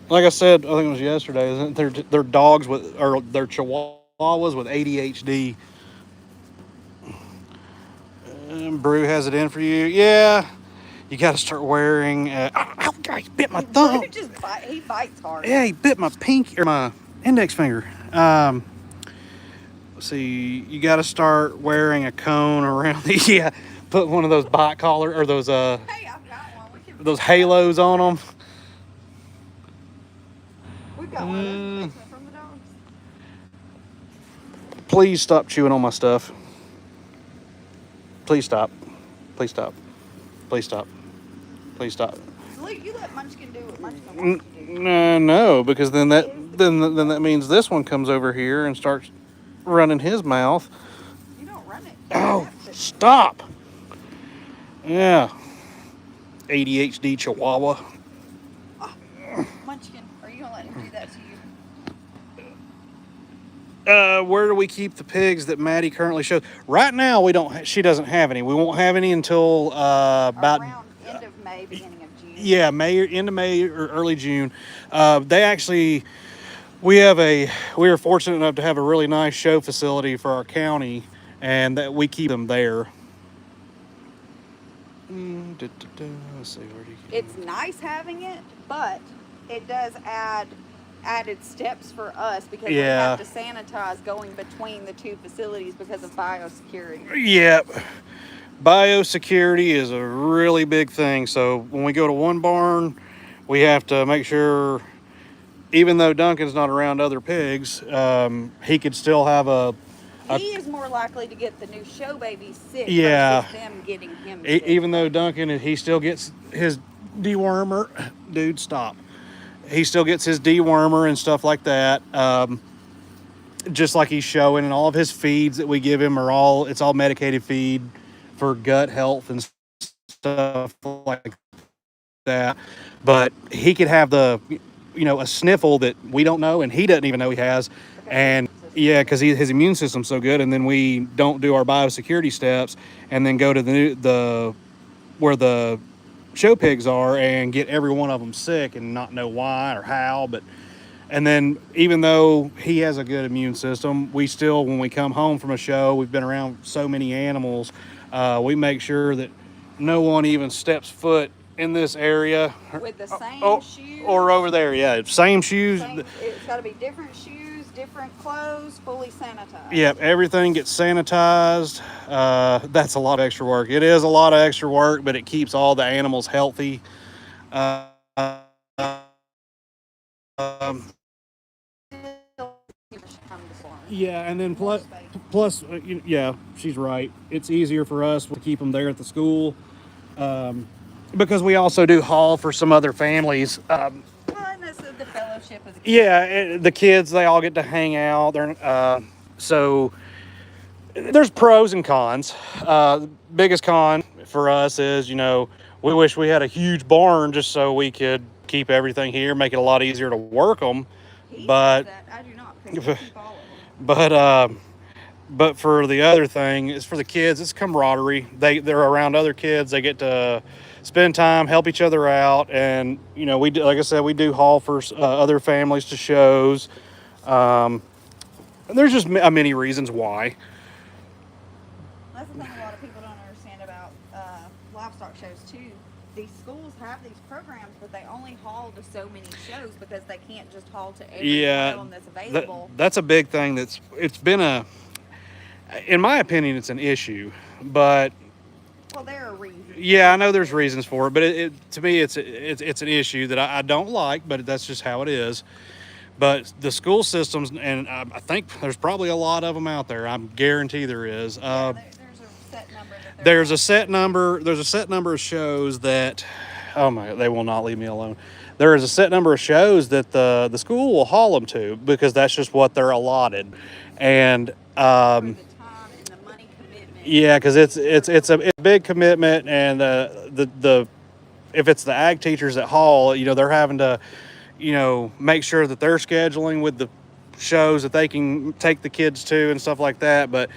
Like I said, I think it was yesterday. Isn't it? They're dogs they're chihuahuas with ADHD. Brew has it in for you. Yeah. You got to start wearing. Ow, guy, he bit my thumb. He bites hard. Yeah, he bit my my index finger. Let's see. You got to start wearing a cone around the. Yeah. Put one of those bite collar or those Hey, I've got one. We can. those halos on them. We've got one of those from the dogs. Please stop chewing on my stuff. Please stop. Please stop. Please stop. Please stop. Luke, you let Munchkin do what Munchkin wants to do. No, because then that means this one comes over here and starts running his mouth. You don't run it. Oh, stop. Yeah. ADHD Chihuahua. Munchkin, are you gonna let him do that to you? Where do we keep the pigs that Maddie currently shows? Right now, we don't. She doesn't have any. We won't have any until about Around end of May, beginning of June. yeah, end of May or early June. We are fortunate enough to have a really nice show facility for our county, and that we keep them there. Let's see, where do you It's nice having it, but it does added steps for us because we Yeah. have to sanitize going between the two facilities because of biosecurity. Yep. Biosecurity is a really big thing. So when we go to one barn, we have to make sure, even though Duncan's not around other pigs, he could still have He is more likely to get the new show baby sick Yeah. versus them getting him sick. even though Duncan, he still gets his dewormer. Dude, stop. He still gets his dewormer and stuff like that. Just like he's showing, and all of his feeds that we give him it's all medicated feed for gut health and stuff like that. But he could have a sniffle that we don't know, and he doesn't even know he has. And yeah, because his immune system's so good, and then we don't do our biosecurity steps, and then go to where the show pigs are and get every one of them sick and not know why or how. And then even though he has a good immune system, we still, when we come home from a show, we've been around so many animals, we make sure that no one even steps foot in this area. With the same shoes. Or over there, yeah. Same shoes. It's got to be different shoes, different clothes, fully sanitized. Yep, everything gets sanitized. That's a lot of extra work. It is a lot of extra work, but it keeps all the animals healthy. Yeah, and then plus, yeah, she's right. It's easier for us to keep them there at the school, because we also do haul for some other families. Well, and that's the fellowship of the kids. Yeah, the kids, they all get to hang out. So there's pros and cons. The biggest con for us is, we wish we had a huge barn just so we could keep everything here, make it a lot easier to work them. But I do not. Keep all of them. But for the other thing, it's for the kids. It's camaraderie. They're around other kids. They get to spend time, help each other out, and we do, like I said, we do haul for other families to shows. And there's just many reasons why. That's the thing a lot of people don't understand about livestock shows too. These schools have these programs, but they only haul to so many shows because they can't just haul to every one of them that's available. That's a big thing. It's been in my opinion, it's an issue, but. Well, there are reasons. Yeah, I know there's reasons for it, but to me, it's an issue that I don't like, but that's just how it is. But the school systems, and I think there's probably a lot of them out there. I guarantee there is. There's a set number. There's a set number. There's a set number of shows that, oh my, they will not leave me alone. There is a set number of shows that the school will haul them to because that's just what they're allotted, and. Yeah, because it's a big commitment, and if it's the ag teachers that haul, they're having to, make sure that they're scheduling with the shows that they can take the kids to and stuff like that. But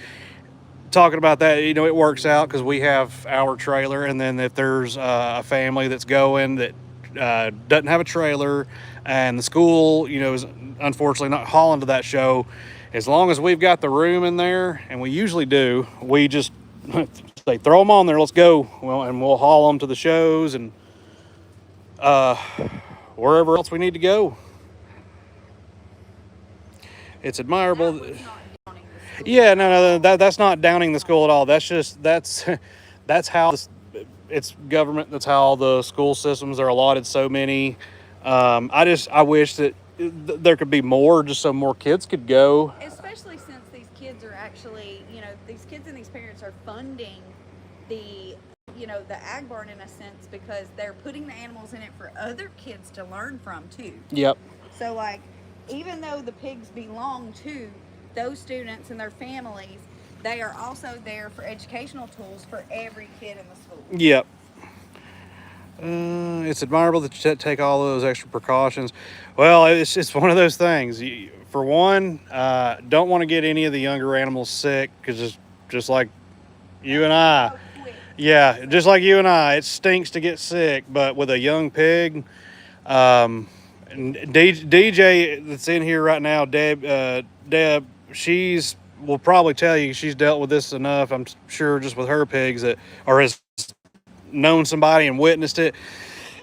talking about that, it works out because we have our trailer, and then if there's a family that's going that doesn't have a trailer, and the school, is unfortunately not hauling to that show. As long as we've got the room in there, and we usually do, we just say, throw them on there, let's go. Well, and we'll haul them to the shows and wherever else we need to go. It's admirable. Yeah, no, that's not downing the school at all. That's just, that's how it's government. That's how the school systems are allotted so many. I wish that there could be more, just so more kids could go. Especially since these kids are actually, these kids and these parents are funding the ag barn in a sense because they're putting the animals in it for other kids to learn from too. Yep. So even though the pigs belong to those students and their families, they are also there for educational tools for every kid in the school. Yep. It's admirable that you take all those extra precautions. Well, it's just one of those things. For one, don't want to get any of the younger animals sick because it's just like you and I. Yeah, just like you and I. It stinks to get sick, but with a young pig, DJ that's in here right now, Deb, will probably tell you she's dealt with this enough, I'm sure, just with her pigs or has known somebody and witnessed it.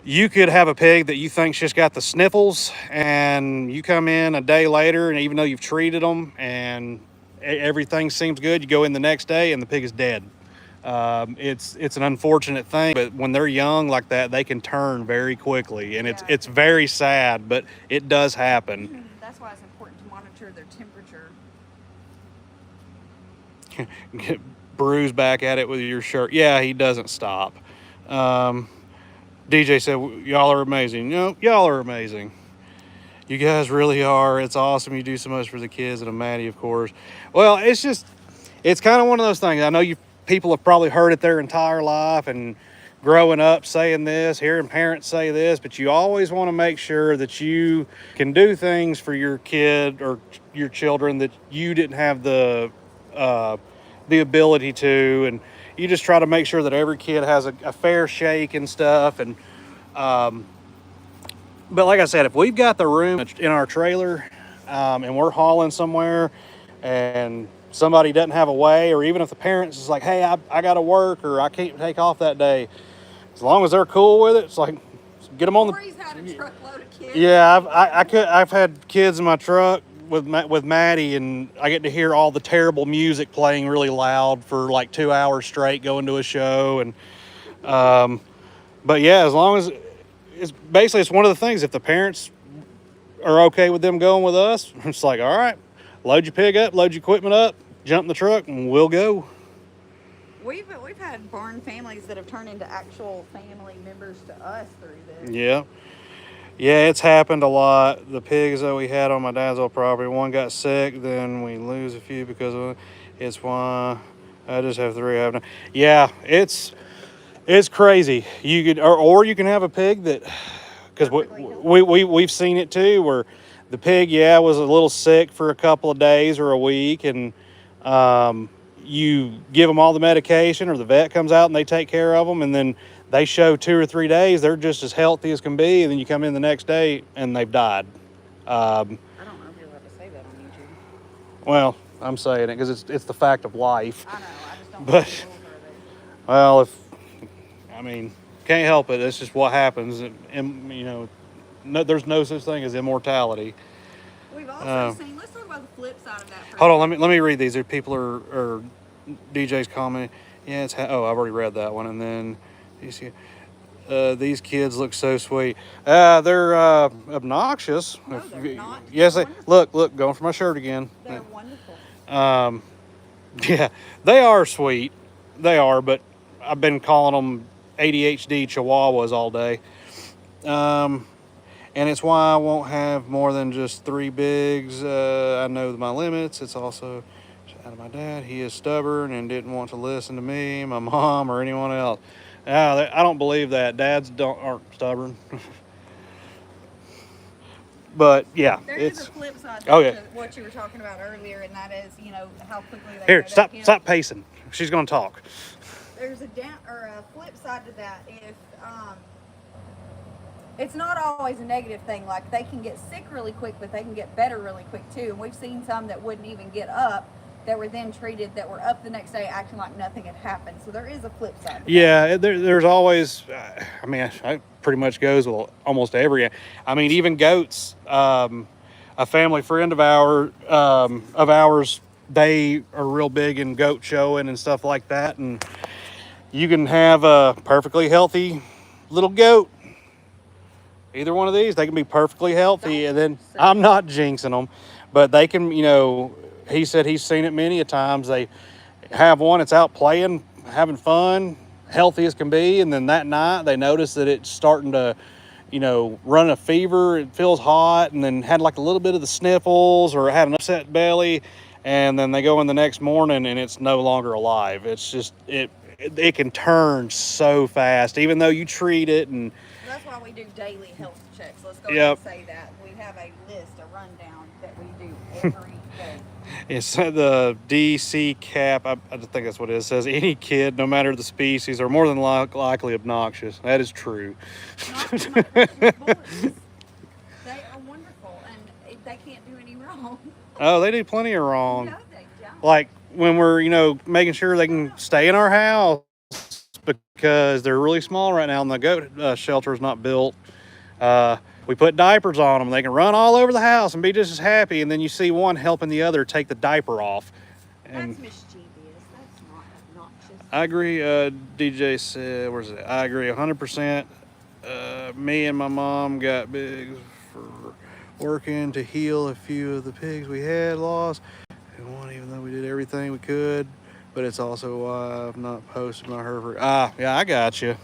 You could have a pig that you think's just got the sniffles, and you come in a day later, and even though you've treated them and everything seems good, you go in the next day and the pig is dead. It's an unfortunate thing, but when they're young like that, they can turn very quickly, and it's very sad, but it does happen. That's why it's important to monitor their temperature. Get Bruce back at it with your shirt. Yeah, he doesn't stop. DJ said, y'all are amazing. Y'all are amazing. You guys really are. It's awesome. You do so much for the kids, and Maddie, of course. Well, it's kind of one of those things. I know people have probably heard it their entire life and growing up saying this, hearing parents say this, but you always want to make sure that you can do things for your kid or your children that you didn't have the ability to, and you just try to make sure that every kid has a fair shake and stuff. And but like I said, if we've got the room in our trailer and we're hauling somewhere and somebody doesn't have a way, or even if the parents is like, hey, I got to work or I can't take off that day, as long as they're cool with it, it's like, get them on the. Corey's had a truckload of kids. Yeah, I've had kids in my truck with Maddie, and I get to hear all the terrible music playing really loud for like 2 hours straight, going to a show, and but yeah, as long as it's one of the things. If the parents are okay with them going with us, it's like, all right, load your pig up, load your equipment up, jump in the truck, and we'll go. We've had barn families that have turned into actual family members to us through this. Yeah. Yeah, it's happened a lot. The pigs that we had on my dad's old property, one got sick, then we lose a few because of it. It's why I just have 3 happening. Yeah, it's crazy. You could, or you can have a pig that, because we've seen it too, where the pig, was a little sick for a couple of days or a week, and you give them all the medication, or the vet comes out and they take care of them, and then they show 2 or 3 days they're just as healthy as can be, and then you come in the next day and they've died. I don't know if you're allowed to say that on YouTube. Well, I'm saying it because it's the fact of life. I know, I just don't know. But well, can't help it. It's just what happens. And, there's no such thing as immortality. We've also seen. Let's talk about the flip side of that. Hold on, let me read these. There people are DJ's commenting. Yeah, I've already read that one. And then you see, these kids look so sweet. They're obnoxious. No, they're not. Yes, they're look, going for my shirt again. They're wonderful. Yeah, they are sweet. They are, but I've been calling them ADHD chihuahuas all day. And it's why I won't have more than just 3 bigs. I know my limits. It's also out of my dad. He is stubborn and didn't want to listen to me, my mom, or anyone else. I don't believe that. Dads aren't stubborn. But yeah, There is a flip side to what you were talking about earlier, and that is, how quickly they Here, go. stop pacing. She's gonna talk. There's a flip side to that. If it's not always a negative thing. Like, they can get sick really quick, but they can get better really quick too. And we've seen some that wouldn't even get up, that were then treated, that were up the next day acting like nothing had happened. So there is a flip side. Yeah, there's always, it pretty much goes with almost every, even goats. A family friend of ours, they are real big in goat showing and stuff like that. And you can have a perfectly healthy little goat. Either one of these, they can be perfectly healthy. And then, I'm not jinxing them, but they can, he said he's seen it many a times. They have one that's out playing, having fun, healthy as can be, and then that night they notice that it's starting to, run a fever. It feels hot, and then had like a little bit of the sniffles or had an upset belly, and then they go in the next morning and it's no longer alive. It's just it can turn so fast, even though you treat it. And that's why we do daily health checks. Let's go ahead and say that we have a list, a rundown that we do every day. It's the DC cap, I think that's what it is. It says any kid, no matter the species, are more than likely obnoxious. That is true. Not bullets. They are wonderful, and they can't do any wrong. Oh, they do plenty of wrong. No, they don't. Like when we're, making sure they can stay in our house because they're really small right now and the goat shelter is not built. We put diapers on them. They can run all over the house and be just as happy. And then you see one helping the other take the diaper off. And that's mischievous. That's not obnoxious. I agree. DJ said, where's it? I agree 100%. Me and my mom got bigs for working to heal a few of the pigs we had lost. And one, even though we did everything we could. But it's also why I've not posted my Hereford. Yeah, I got you.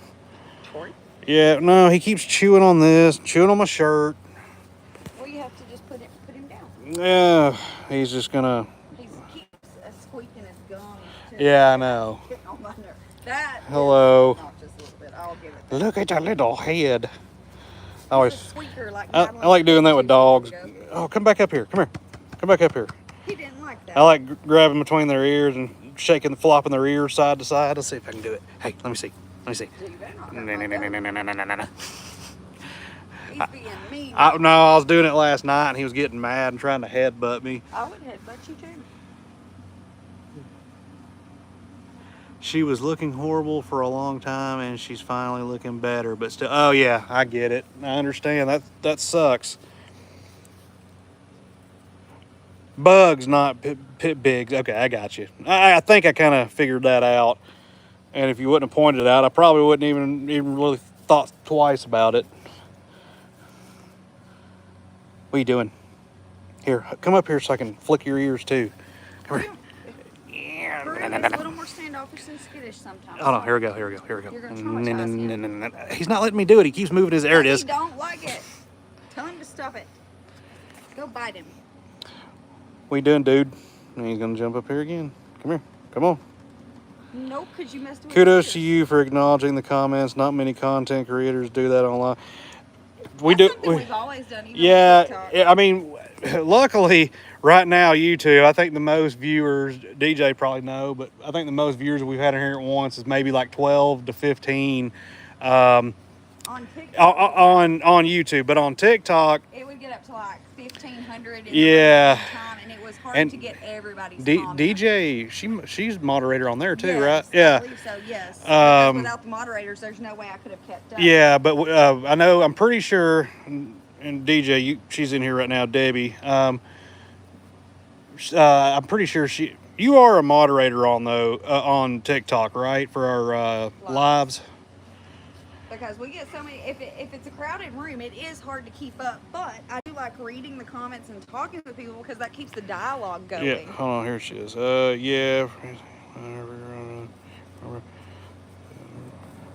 Corey? Yeah, no, he keeps chewing on this, chewing on my shirt. Well, you have to just put him down. Yeah, he's just gonna. He keeps squeaking his gum. Yeah, I know. Getting on my nerve. That Hello. is obnoxious a little bit. I'll give it that. Look at your little head. I It's a squeaker, I like doing that with dogs. Oh, come back up here. Come here. Come back up here. He didn't like that. I like grabbing between their ears and shaking, flopping their ears side to side. Let's see if I can do it. Hey, let me see. Let me see. You better not hurt No. my goat. He's being mean. No, I was doing it last night and he was getting mad and trying to headbutt me. I would headbutt you too. She was looking horrible for a long time, and she's finally looking better. But still, oh yeah, I get it. I understand. That sucks. Bugs, not pit bigs. Okay, I got you. I think I kind of figured that out. And if you wouldn't have pointed it out, I probably wouldn't even really thought twice about it. What are you doing? Here, come up here so I can flick your ears too. Come here. Bruno is a little more standoffish and skittish sometimes. Hold on, here we go. You're gonna traumatize him. He's not letting me do it. He keeps moving his. There it is. He don't like it. Tell him to stop it. Go bite him. What you doing, dude? And he's gonna jump up here again. Come here. Come on. Nope, because you messed with Kudos his to ears. you for acknowledging the comments. Not many content creators do that online. That's something we've always done. Even on Yeah, TikTok. I mean, luckily, right now, YouTube, I think the most viewers, DJ probably know, but I think the most viewers we've had in here at once is maybe like 12 to 15 On TikTok, on YouTube. But on TikTok, it would get up to like 1,500 in Yeah. the time, and it was hard And to get everybody's comment. DJ, she's moderator on there too, Yes, right? I Yeah. believe so, yes. Because without the moderators, there's no way I could have kept up. Yeah, but I know, I'm pretty sure, and DJ, she's in here right now, Debbie. I'm pretty sure you are a moderator on TikTok, right? For our lives. Because we get so many, if it's a crowded room, it is hard to keep up. But I do like reading the comments and talking with people because that keeps the dialogue going. Yeah, hold on, here she is. Yeah.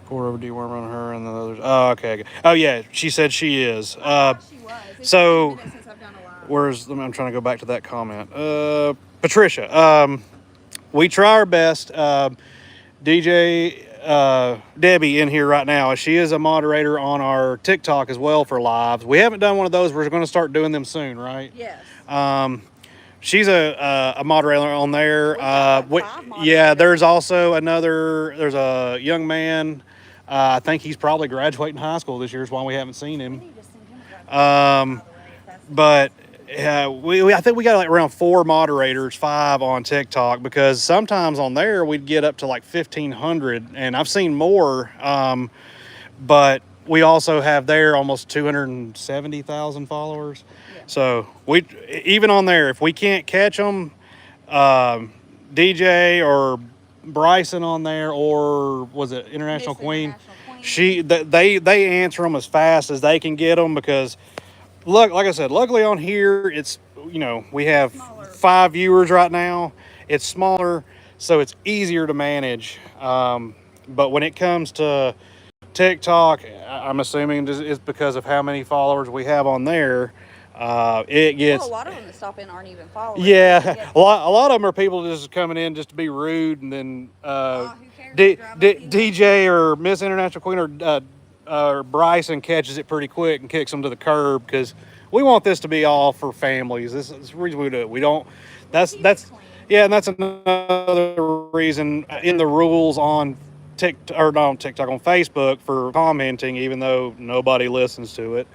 Pour over deworm on her and the others. Oh, okay. Oh, yeah, she said she is. I thought she was. It's so- been a minute since I've done a live. I'm trying to go back to that comment. Patricia, we try our best. DJ Debbie in here right now. She is a moderator on our TikTok as well for lives. We haven't done one of those. We're going to start doing them soon, right? Yes. She's a moderator on there. got like 5 Yeah, moderators. there's also there's a young man. I think he's probably graduating high school this year is why we haven't seen We him. need to send him a by the way, if that's the But I think we got like around 4 moderators, 5 on TikTok, because sometimes on there we'd get up to like 1,500, and I've seen more. But we also have there almost 270,000 followers. Yeah. So we even on there, if we can't catch them, DJ or Bryson on there, or was it International Miss Queen? International Queen. They answer them as fast as they can get them, because like I said, luckily on here it's, we have Smaller. 5 viewers right now. It's smaller, so it's easier to manage. But when it comes to TikTok, I'm assuming it's because of how many followers we have on there. It gets Well, a lot of them that stop in aren't even following. yeah, a lot of them are people just coming in just to be rude, and then Who cares? They drive up the- DJ or Miss International Queen or Bryson catches it pretty quick and kicks them to the curb, because we want this to be all for families. This is the reason we do it. We don't. That's clean. yeah, and that's another reason in the rules on TikTok, or not on TikTok, on Facebook, for commenting, even though nobody listens to it.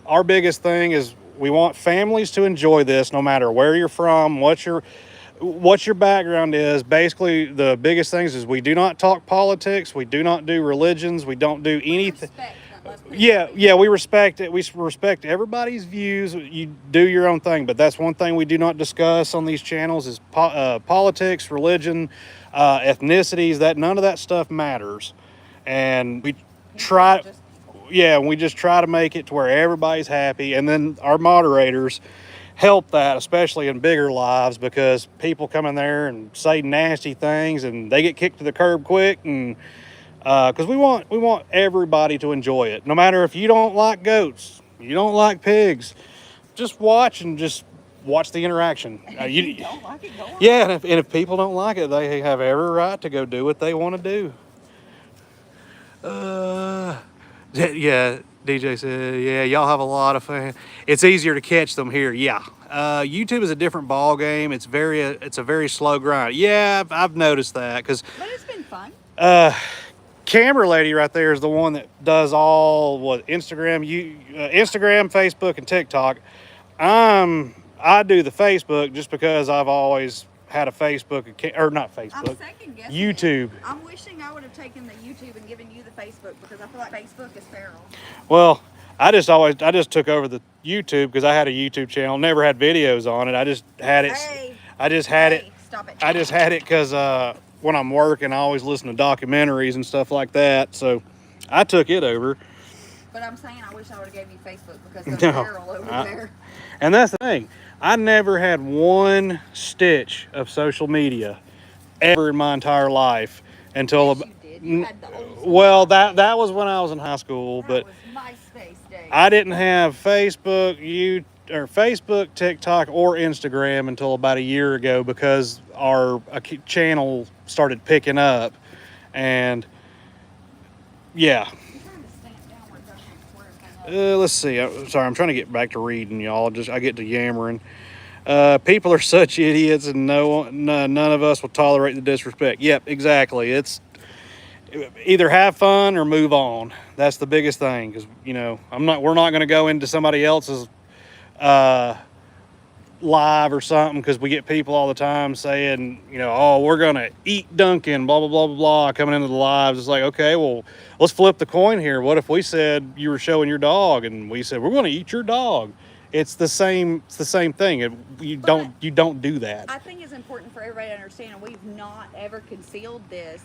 Our biggest thing is we want families to enjoy this, no matter where you're from, what your background is. Basically, the biggest things is we do not talk politics, we do not do religions, we don't do anything. Respect them. Let's put it Yeah, that way. yeah, we respect it. We respect everybody's views. You do your own thing, but that's one thing we do not discuss on these channels is politics, religion, ethnicities. That none of that stuff matters, and we try. Just- Yeah, we just try to make it to where everybody's happy, and then our moderators help that, especially in bigger lives, because people come in there and say nasty things, and they get kicked to the curb quick, and because we want everybody to enjoy it, no matter if you don't like goats, you don't like pigs, just watch the interaction. You don't like it, go on. Yeah, and if people don't like it, they have every right to go do what they want to do. Yeah, DJ said, yeah, y'all have a lot of fun. It's easier to catch them here. Yeah. YouTube is a different ball game. It's a very slow grind. Yeah, I've noticed that, because But it's been fun. camera lady right there is the one that does all Instagram, Facebook, and TikTok. I do the Facebook just because I've always had a Facebook account, or not Facebook, I'm second guessing YouTube. I'm wishing I would have taken the YouTube and given you the Facebook because I feel like Facebook is feral. Well, I just took over the YouTube because I had a YouTube channel. Never had videos on it. I just had it. Hey, I just had it. Stop it. I just had it because when I'm working, I always listen to documentaries and stuff like that. So I took it over. But I'm saying I wish I would have gave you Facebook because of No, feral over there. And that's the thing. I never had one stitch of social media ever in my entire life until Yes, you did. You had the old school. well, that was when I was in high school, That but was MySpace days. I didn't have Facebook, TikTok, or Instagram until about a year ago because our channel started picking up, and yeah. Let's see. Sorry, I'm trying to get back to reading, y'all. I get to yammering. People are such idiots, and none of us will tolerate the disrespect. Yep, exactly. It's either have fun or move on. That's the biggest thing, because we're not going to go into somebody else's live or something, because we get people all the time saying, oh, we're going to eat Duncan, blah, blah, blah, blah, blah, coming into the lives. It's like, okay, well, let's flip the coin here. What if we said you were showing your dog and we said, we're going to eat your dog? It's the same thing. You don't do that. I think it's important for everybody to understand, and we've not ever concealed this.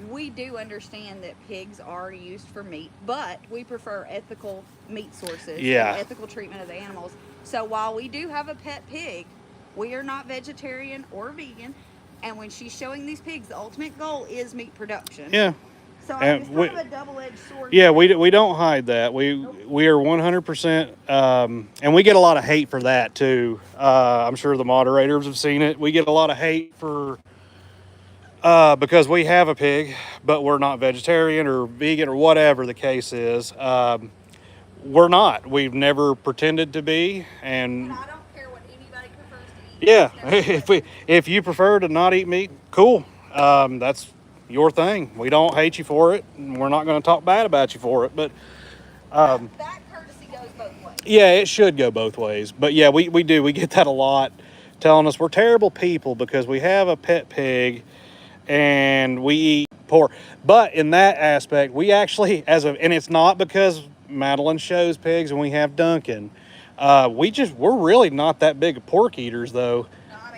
We do understand that pigs are used for meat, but we prefer ethical meat sources Yeah. and ethical treatment of the animals. So while we do have a pet pig, we are not vegetarian or vegan. And when she's showing these pigs, the ultimate goal is meat production. Yeah. So And it's kind of a double-edged sword. Yeah, we don't hide that. We are 100%, and we get a lot of hate for that too. I'm sure the moderators have seen it. We get a lot of hate for because we have a pig, but we're not vegetarian or vegan or whatever the case is. We're not. We've never pretended to be, And I don't care what anybody prefers to eat. yeah. If you prefer to not eat meat, cool. That's your thing. We don't hate you for it, and we're not going to talk bad about you for it. But that courtesy goes both ways. yeah, it should go both ways. But yeah, we do. We get that a lot, telling us we're terrible people because we have a pet pig and we eat pork. But in that aspect, we actually, and it's not because Madeline shows pigs and we have Duncan. We're really not that big of pork eaters though. No, I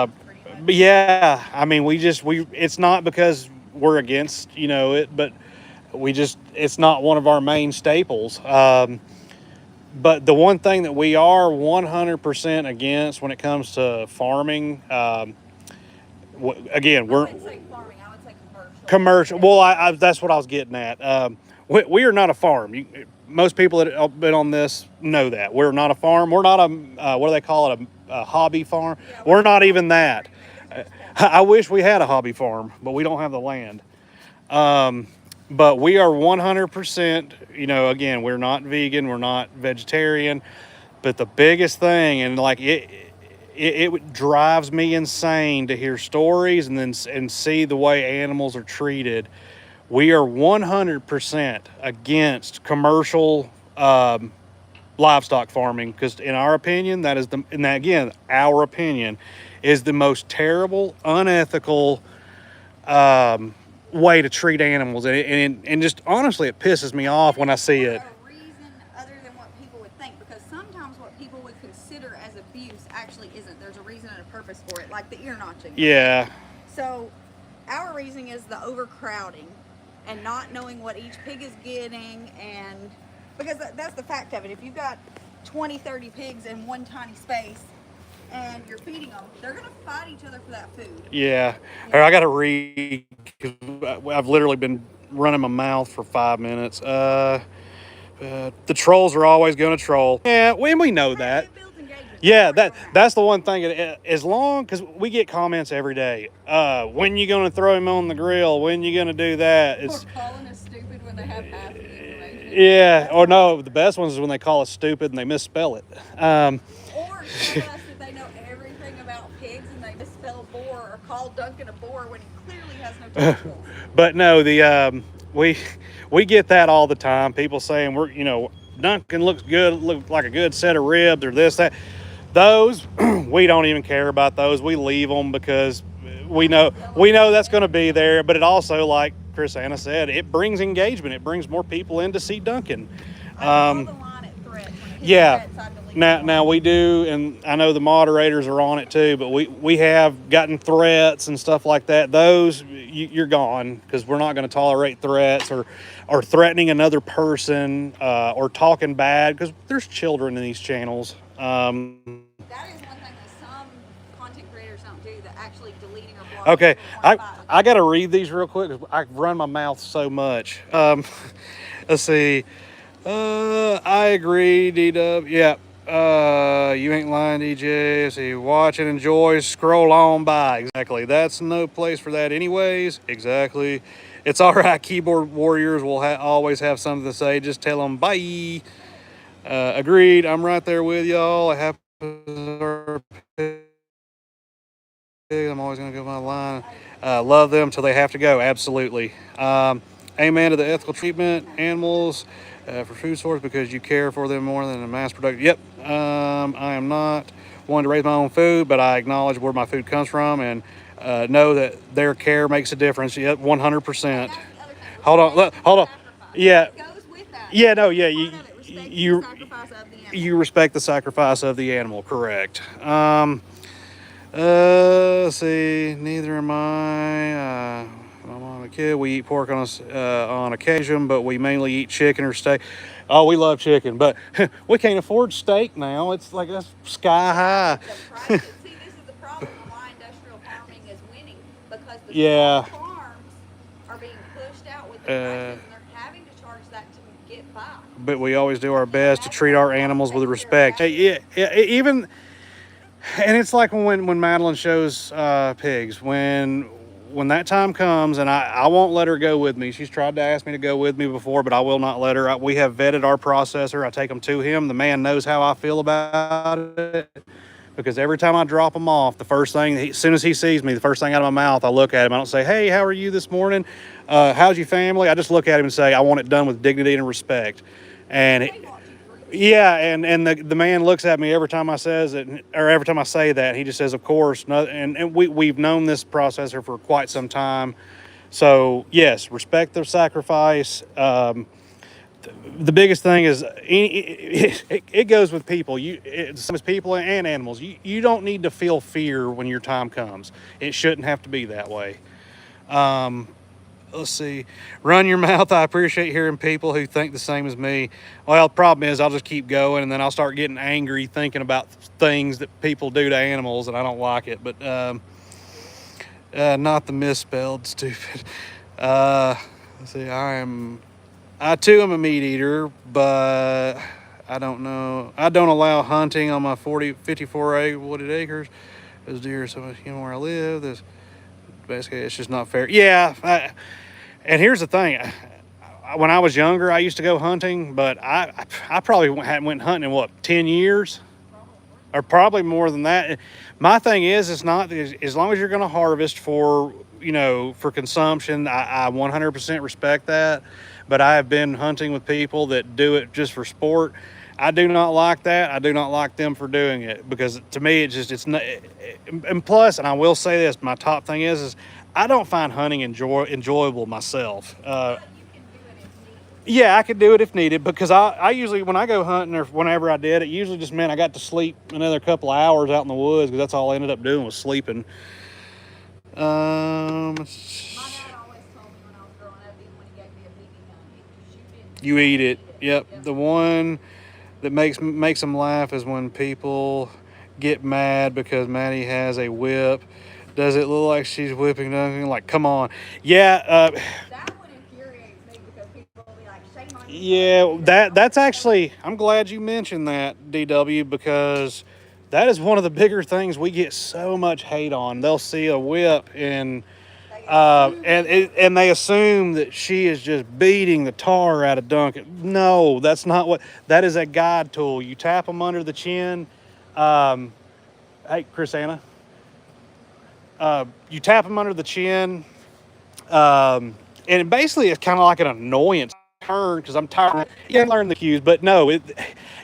mean, pretty much. But yeah, I mean, it's not because we're against, it, but it's not one of our main staples. But the one thing that we are 100% against when it comes to farming, again, I wouldn't say farming, I would say commercial. Well, that's what I was getting at. We are not a farm. Most people that have been on this know that. We're not a farm. We're not what do they call it, a hobby farm? Yeah, we're not even that. I wish we had a hobby farm, but we don't have the land. But we are 100%, again, we're not vegan, we're not vegetarian. But the biggest thing, and like it drives me insane to hear stories and see the way animals are treated. We are 100% against commercial livestock farming, because in our opinion, our opinion is the most terrible, unethical way to treat animals, and just honestly, it pisses me off when I see it. For a reason other than what people would think, because sometimes what people would consider as abuse actually isn't. There's a reason and a purpose for it, like the ear notching. Yeah. So our reasoning is the overcrowding and not knowing what each pig is getting, and because that's the fact of it. If you've got 20, 30 pigs in one tiny space and you're feeding them, they're going to fight each other for that food. Yeah. I got to read, because I've literally been running my mouth for 5 minutes. The trolls are always going to troll. Yeah, we know that. It builds engagement. Yeah, that's the one thing. As long, because we get comments every day. When you going to throw him on the grill? When you going to do that? Or calling us stupid when they have half the information. Yeah, or no, the best ones is when they call us stupid and they misspell it. Or tell us that they know everything about pigs and they misspell boar, or call Duncan a boar when he clearly has no testicles. But no, we get that all the time. People saying Duncan looks good, look like a good set of ribs, or this, that. Those we don't even care about those. We leave them because we know that's going to be there. But it also, like Chris Anna said, it brings engagement. It brings more people in to see Duncan. I draw the line at threats. When it hits Yeah. threats, I delete Now them. we do, and I know the moderators are on it too. But we have gotten threats and stuff like that. Those you're gone because we're not going to tolerate threats or threatening another person or talking bad because there's children in these channels. That is one thing that some content creators don't do. That actually deleting or blocking. Okay, people one by. I got to read these real quick. 'Cause I run my mouth so much. Let's see. I agree, D-Dub. Yeah. You ain't lying, DJ. Let's see. Watch and enjoy. Scroll on by. Exactly. That's no place for that, anyways. Exactly. It's all right. Keyboard warriors will always have something to say. Just tell them bye. Agreed. I'm right there with y'all. It happens. I'm always going to go my line. Love them till they have to go. Absolutely. Amen to the ethical treatment animals for food source because you care for them more than a mass production. Yep. I am not one to raise my own food, but I acknowledge where my food comes from and know that their care makes a difference. Yep, 100%. Hold on. Hold on. Yeah. It goes with that. Yeah. No. Yeah. You You respect the sacrifice of the animal. Correct. Let's see. Neither am I. I'm on a kid. We eat pork on occasion, but we mainly eat chicken or steak. Oh, we love chicken, but we can't afford steak now. It's like that's sky high. The prices. See, this is the problem of why industrial farming is winning because the Yeah. small farms are being pushed out with the prices, and they're having to charge that to get by. But we always do our best to treat our animals with respect. Yeah, even, and it's like when Madeline shows pigs. When that time comes, and I won't let her go with me. She's tried to ask me to go with me before, but I will not let her. We have vetted our processor. I take them to him. The man knows how I feel about it because every time I drop them off, the first thing, as soon as he sees me, the first thing out of my mouth, I look at him. I don't say, "Hey, how are you this morning? How's your family?" I just look at him and say, "I want it done with dignity and respect." And yeah, and the man looks at me every time I says it, or every time I say that. He just says, "Of course." No, and we've known this processor for quite some time. So yes, respect their sacrifice. The biggest thing is it goes with people. It's people and animals. You don't need to feel fear when your time comes. It shouldn't have to be that way. Let's see. Run your mouth. I appreciate hearing people who think the same as me. Well, the problem is I'll just keep going and then I'll start getting angry thinking about things that people do to animals and I don't like it. But not the misspelled stupid. Let's see. I too am a meat eater, but I don't know. I don't allow hunting on my 54 wooded acres. There's deer so much where I live. There's basically it's just not fair. Yeah. And here's the thing. When I was younger, I used to go hunting, but I probably hadn't went hunting in, what, 10 years? Or probably more than that. My thing is, it's not, as long as you're going to harvest for, for consumption, I 100% respect that. But I have been hunting with people that do it just for sport. I do not like that. I do not like them for doing it because to me, it's not. And plus, and I will say this, my top thing is I don't find hunting enjoyable myself. Yeah, I could do it if needed because I usually, when I go hunting or whenever I did, it usually just meant I got to sleep another couple of hours out in the woods because that's all I ended up doing was sleeping. My dad always told me when I was growing up, even when he gave me a BB gun, if you shoot it, you eat it. Yep. The one that makes them laugh is when people get mad because Maddie has a whip. Does it look like she's whipping Duncan? Like, come on. Yeah. That one infuriates me because people will be like, shame on you. Yeah, that's actually, I'm glad you mentioned that, DW, because that is one of the bigger things we get so much hate on. They'll see a whip and they assume that she is just beating the tar out of Duncan. No, that's not what, that is a guide tool. You tap them under the chin. Hey, Chris Anna. You tap them under the chin. And basically it's kind of like an annoyance turn because I'm tired. Yeah, learn the cues, but no,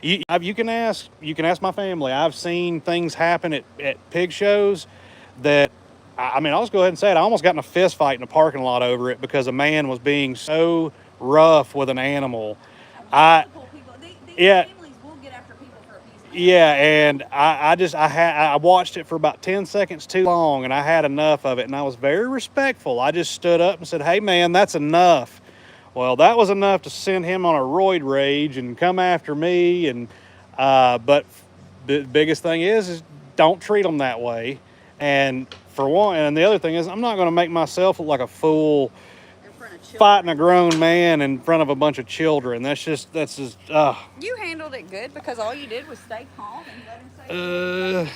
you can ask my family. I've seen things happen at pig shows that I mean, I'll just go ahead and say it. I almost got in a fist fight in a parking lot over it because a man was being so rough with an animal. I Multiple people. These yeah. families will get after people for a piece of Yeah, and I watched it for about 10 seconds too long, and I had enough of it, and I was very respectful. I just stood up and said, "Hey, man, that's enough." Well, that was enough to send him on a roid rage and come after me. And but the biggest thing is don't treat them that way. And for one, and the other thing is, I'm not going to make myself look like a fool in front of children. fighting a grown man in front of a bunch of children. That's just. You handled it good because all you did was stay calm and let him say.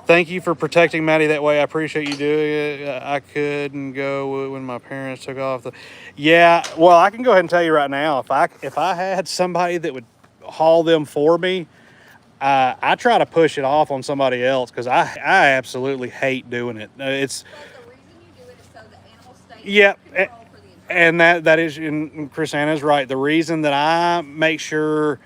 Thank you for protecting Maddie that way. I appreciate you doing it. I couldn't go when my parents took off. Yeah, well, I can go ahead and tell you right now, if I had somebody that would haul them for me, I try to push it off on somebody else because I absolutely hate doing it. It's But the reason you do it is so the animal stays Yep, in control for the entire and that is, and Chris Anna's right. The reason that I make sure,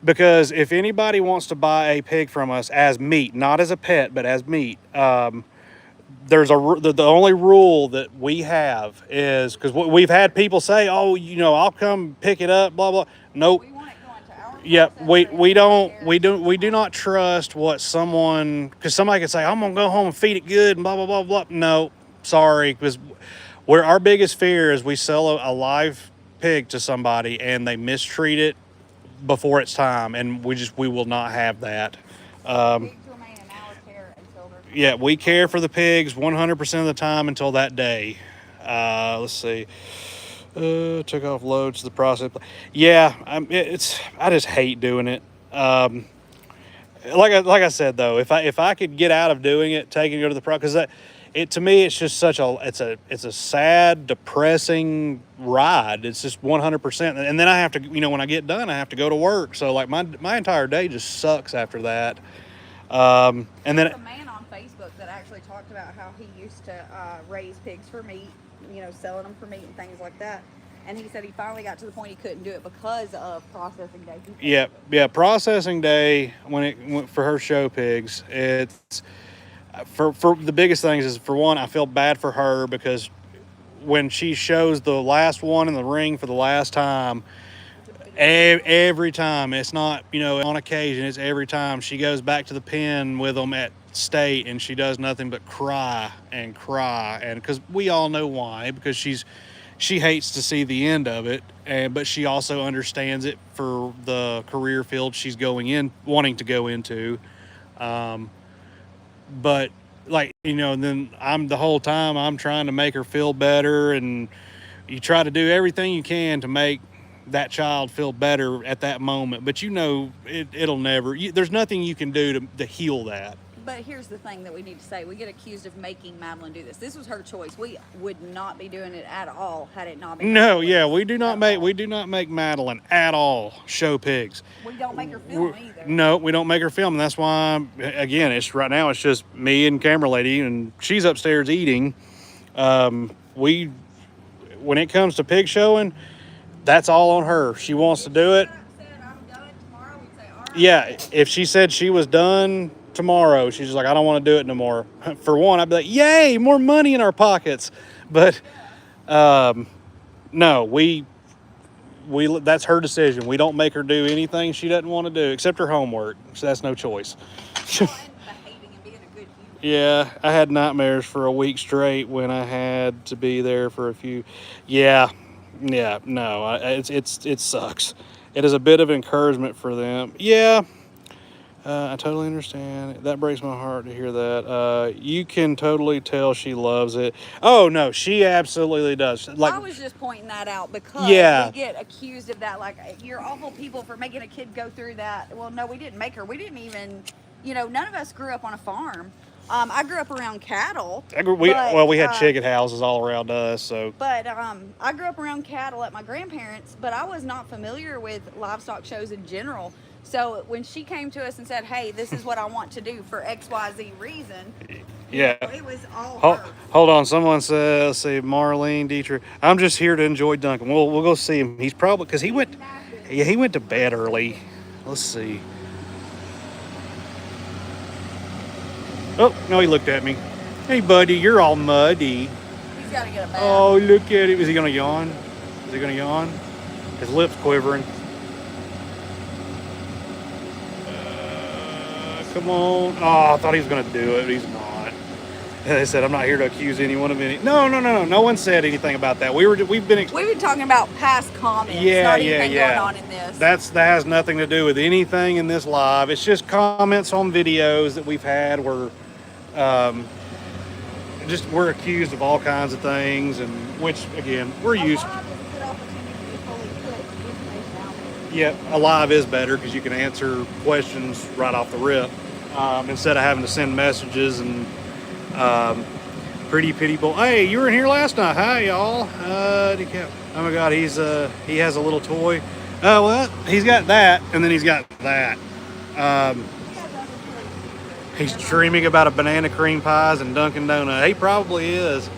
because if anybody wants to buy a pig from us as meat, not as a pet, but as meat, there's the only rule that we have is because we've had people say, "Oh, I'll come pick it up." Blah blah. Nope. We want it going to our Yep. process We do not trust what someone, because somebody could say, "I'm gonna go home and feed it good," and blah blah blah blah. No, sorry, because our biggest fear is we sell a live pig to somebody and they mistreat it before it's time, and we will not have that. Pigs remain in our care until they're Yeah, we care for the pigs 100% of the time until that day. Let's see. Took off loads to the process. Yeah, I just hate doing it. Like I said though, if I could get out of doing it, taking it to the process, because to me it's just it's a sad, depressing ride. It's just 100%, and then I have to, when I get done, I have to go to work. So like my entire day just sucks after that. And then There's a man on Facebook that actually talked about how he used to raise pigs for meat, selling them for meat and things like that. And he said he finally got to the point he couldn't do it because of processing day. Yeah, processing day when it went for her show pigs. It's for the biggest things is, for one, I feel bad for her because when she shows the last one in the ring for the last time, every time, it's not, on occasion, it's every time she goes back to the pen with them at state, and she does nothing but cry, and because we all know why, because she hates to see the end of it, but she also understands it for the career field she's wanting to go into. But then the whole time I'm trying to make her feel better, and you try to do everything you can to make that child feel better at that moment, but it'll never, there's nothing you can do to heal that. But here's the thing that we need to say. We get accused of making Madeline do this. This was her choice. We would not be doing it at all had it not been her No, choice. yeah, we do not make Madeline at all show pigs. We don't make her film either. No, we don't make her film, and that's why, again, right now it's just me and camera lady, and she's upstairs eating. When it comes to pig showing, that's all on her. She wants to do it. Yeah, if she said she was done tomorrow, she's just like, I don't want to do it no more. For one, I'd be like, yay, more money in our pockets. But no, that's her decision. We don't make her do anything she doesn't want to do except her homework. So that's no choice. Yeah, I had nightmares for a week straight when I had to be there for a few. Yeah, no, it sucks. It is a bit of encouragement for them. Yeah, I totally understand. That breaks my heart to hear that. You can totally tell she loves it. Oh no, she absolutely does. Like, I was just pointing that out because we get accused of that. Like, you're awful people for making a kid go through that. Well, no, we didn't make her. We didn't even, none of us grew up on a farm. I grew up around cattle. We had chicken houses all around us. So, but I grew up around cattle at my grandparents, but I was not familiar with livestock shows in general. So when she came to us and said, "Hey, this is what I want to do for XYZ reason," Yeah. It was all Hold, her. hold on. Someone said, let's see, Marlene Dietrich. I'm just here to enjoy Duncan. We'll go see him. He's probably, because he went to bed early. Let's see. Oh, no, he looked at me. Hey, buddy, you're all muddy. He's got to get a bath. Oh, look at it. Is he going to yawn? Is he going to yawn? His lips quivering. Come on. Oh, I thought he was going to do it, but he's not. They said, I'm not here to accuse anyone of any. No. No one said anything about that. We've been talking about past comments. Not anything going on in this. That has nothing to do with anything in this live. It's just comments on videos that we've had where we're accused of all kinds of things, and which again we're used. Yeah, a live is better because you can answer questions right off the rip instead of having to send messages and. Pretty pity boy. Hey, you were in here last night. Hi, y'all. Oh my God, he has a little toy. Well, he's got that, and then he's got that. He's dreaming about a banana cream pies and Dunkin' Donut. He probably is.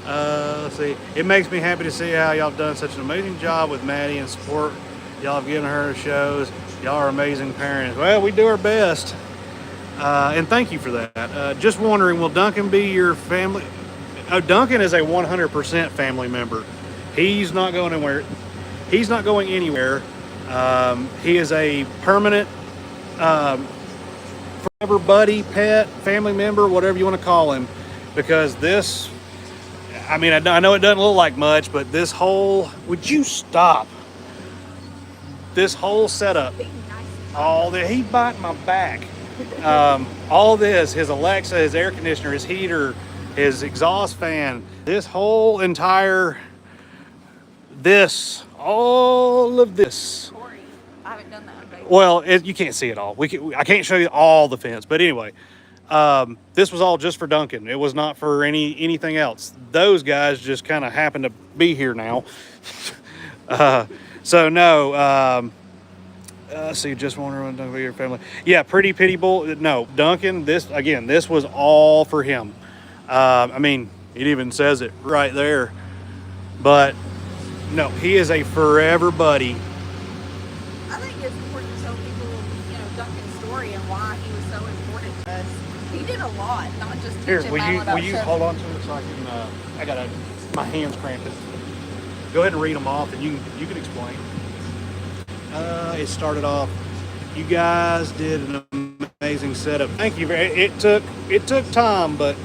Let's see. It makes me happy to see how y'all have done such an amazing job with Maddie and support y'all have given her shows. Y'all are amazing parents. Well, we do our best. And thank you for that. Just wondering, will Duncan be your family? Oh, Duncan is a 100% family member. He's not going anywhere. He's not going anywhere. He is a permanent, forever buddy, pet, family member, whatever you want to call him. Because this, I mean, I know it doesn't look like much, but this whole, would you stop? This whole setup, he's biting my back. All this, his Alexa, his air conditioner, his heater, his exhaust fan, this whole entire, all of this. Corey, I haven't done that, baby. Well, you can't see it all. I can't show you all the fence, but anyway, this was all just for Duncan. It was not for anything else. Those guys just kind of happen to be here now. So no. See, just wondering about your family. Yeah, pretty pity boy. No, Duncan. This was all for him. I mean, it even says it right there. But no, he is a forever buddy. I think it's important to tell people, Duncan's story and why he was so important to us. He did a lot, not just Here, teaching will Madeline about you chefs. hold on to it so I can? My hands cramped. Go ahead and read them off, and you can explain. It started off. You guys did an amazing setup. Thank you. It took time, but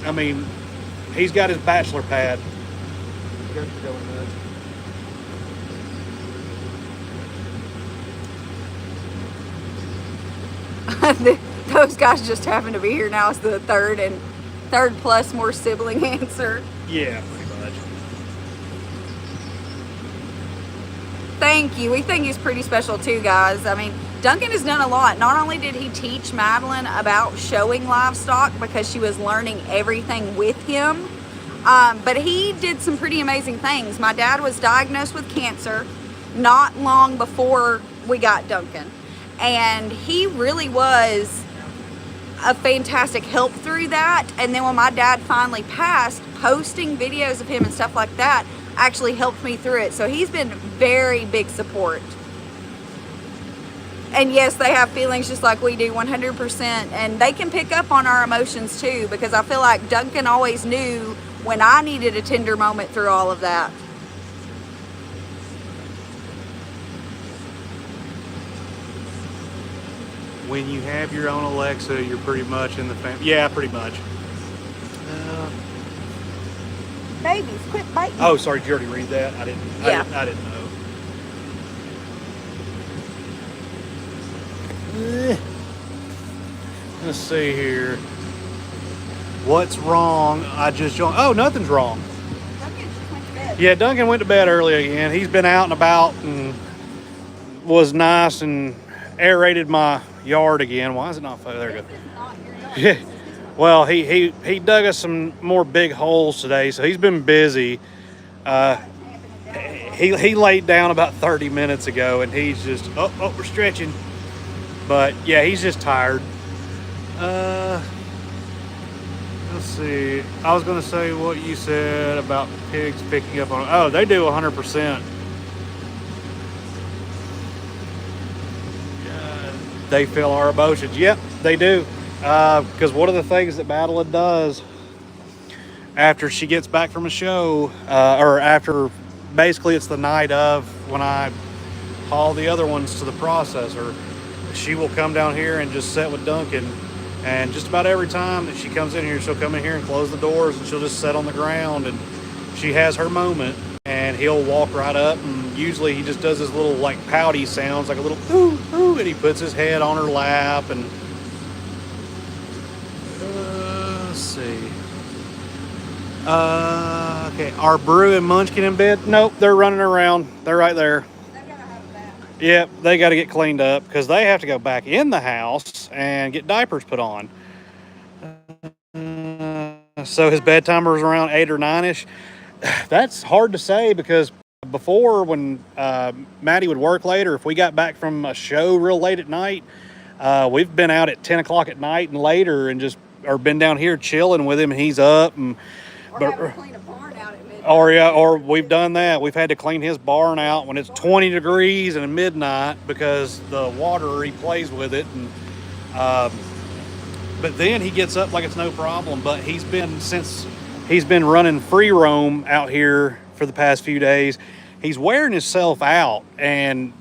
I mean, he's got his bachelor pad. Those guys just happen to be here now. It's the third plus more sibling answer. Yeah, pretty much. Thank you. We think he's pretty special too, guys. I mean, Duncan has done a lot. Not only did he teach Madeline about showing livestock because she was learning everything with him, but he did some pretty amazing things. My dad was diagnosed with cancer not long before we got Duncan, and he really was a fantastic help through that. And then when my dad finally passed, posting videos of him and stuff like that actually helped me through it. So he's been very big support. And yes, they have feelings just like we do, 100%. And they can pick up on our emotions too, because I feel like Duncan always knew when I needed a tender moment through all of that. When you have your own Alexa, you're pretty much in the family. Yeah, pretty much. Babies, quit biting. Oh, sorry, did you already read that? I didn't. Yeah. I didn't know. Let's see here. What's wrong? I just joined. Oh, nothing's wrong. Duncan just went to bed. Yeah, Duncan went to bed early again. He's been out and about and was nice and aerated my yard again. Why is it not? There we go. This is not your yard. Yeah. Well, he dug us some more big holes today, so he's been busy. He laid down about 30 minutes ago, and he's just we're stretching. But yeah, he's just tired. Let's see. I was going to say what you said about pigs picking up on. Oh, they do 100%. They feel our emotions. Yep, they do. Because one of the things that Madeline does after she gets back from a show, or after basically it's the night of when I haul the other ones to the processor, she will come down here and just sit with Duncan. And just about every time that she comes in here, she'll come in here and close the doors and she'll just sit on the ground and she has her moment and he'll walk right up and usually he just does his little like pouty sounds, like a little ooh, ooh, and he puts his head on her lap and let's see. Okay, are Brew and Munchkin in bed? Nope, they're running around. They're right there. Yep, they got to get cleaned up because they have to go back in the house and get diapers put on. So his bedtime was around 8 or 9-ish. That's hard to say because before when Maddie would work later, if we got back from a show real late at night, we've been out at 10 o'clock at night and later and just or been down here chilling with him and he's up and Having to clean a barn out at midnight. Or we've done that. We've had to clean his barn out when it's 20 degrees and at midnight because the water, he plays with it. And but then he gets up like it's no problem. But since he's been running free roam out here for the past few days, he's wearing himself out. And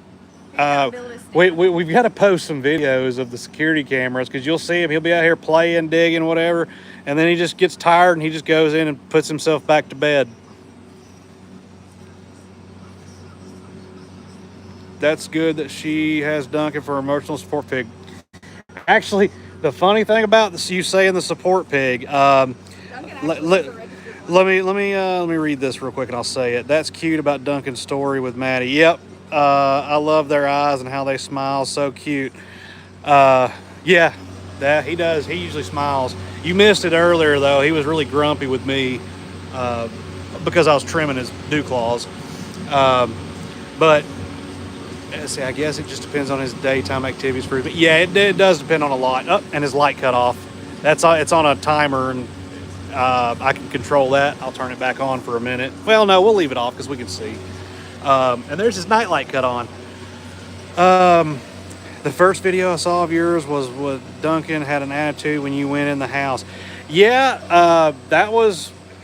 we've got to post some videos of the security cameras because you'll see him. He'll be out here playing, digging, whatever. And then he just gets tired and he just goes in and puts himself back to bed. That's good that she has Duncan for emotional support pig. Actually, the funny thing about this, you saying the support pig, let me read this real quick and I'll say it. That's cute about Duncan's story with Maddie. Yep. I love their eyes and how they smile. So cute. Yeah, that he does. He usually smiles. You missed it earlier though. He was really grumpy with me because I was trimming his dew claws. But see, I guess it just depends on his daytime activities for. But yeah, it does depend on a lot. Oh, and his light cut off. It's on a timer and I can control that. I'll turn it back on for a minute. Well, no, we'll leave it off because we can see. And there's his nightlight cut on. The first video I saw of yours was with Duncan had an attitude when you went in the house. Yeah,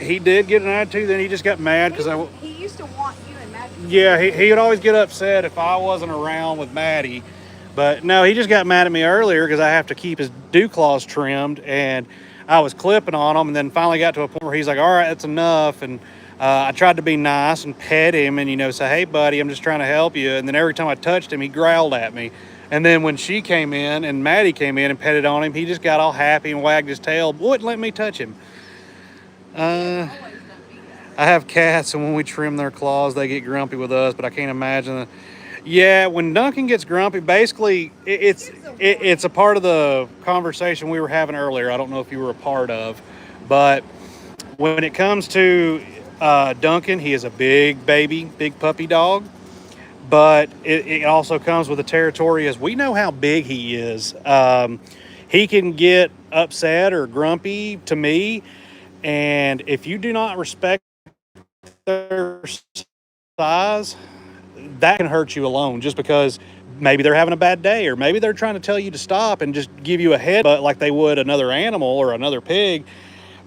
he did get an attitude. Then he just got mad because he used to want you and Maddie. Yeah, he would always get upset if I wasn't around with Maddie. But no, he just got mad at me earlier because I have to keep his dew claws trimmed and I was clipping on them and then finally got to a point where he's like, all right, that's enough. And I tried to be nice and pet him and, say, hey, buddy, I'm just trying to help you. And then every time I touched him, he growled at me. And then when she came in and Maddie came in and petted on him, he just got all happy and wagged his tail. Wouldn't let me touch him. I have cats, and when we trim their claws, they get grumpy with us, but I can't imagine. Yeah, when Duncan gets grumpy, basically, it's a part of the conversation we were having earlier. I don't know if you were a part of, but when it comes to Duncan, he is a big baby, big puppy dog. But it also comes with the territory as we know how big he is. He can get upset or grumpy to me. And if you do not respect their size, that can hurt you alone just because maybe they're having a bad day or maybe they're trying to tell you to stop and just give you a headbutt like they would another animal or another pig.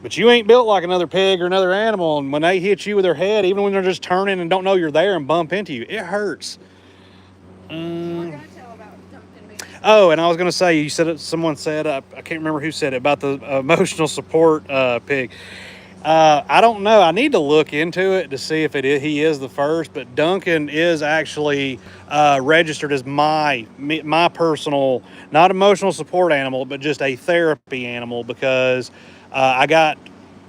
But you ain't built like another pig or another animal. And when they hit you with their head, even when they're just turning and don't know you're there and bump into you, it hurts. Oh, and I was going to say, someone said, I can't remember who said it, about the emotional support pig. I don't know. I need to look into it to see if he is the first. But Duncan is actually registered as my personal, not emotional support animal, but just a therapy animal because I got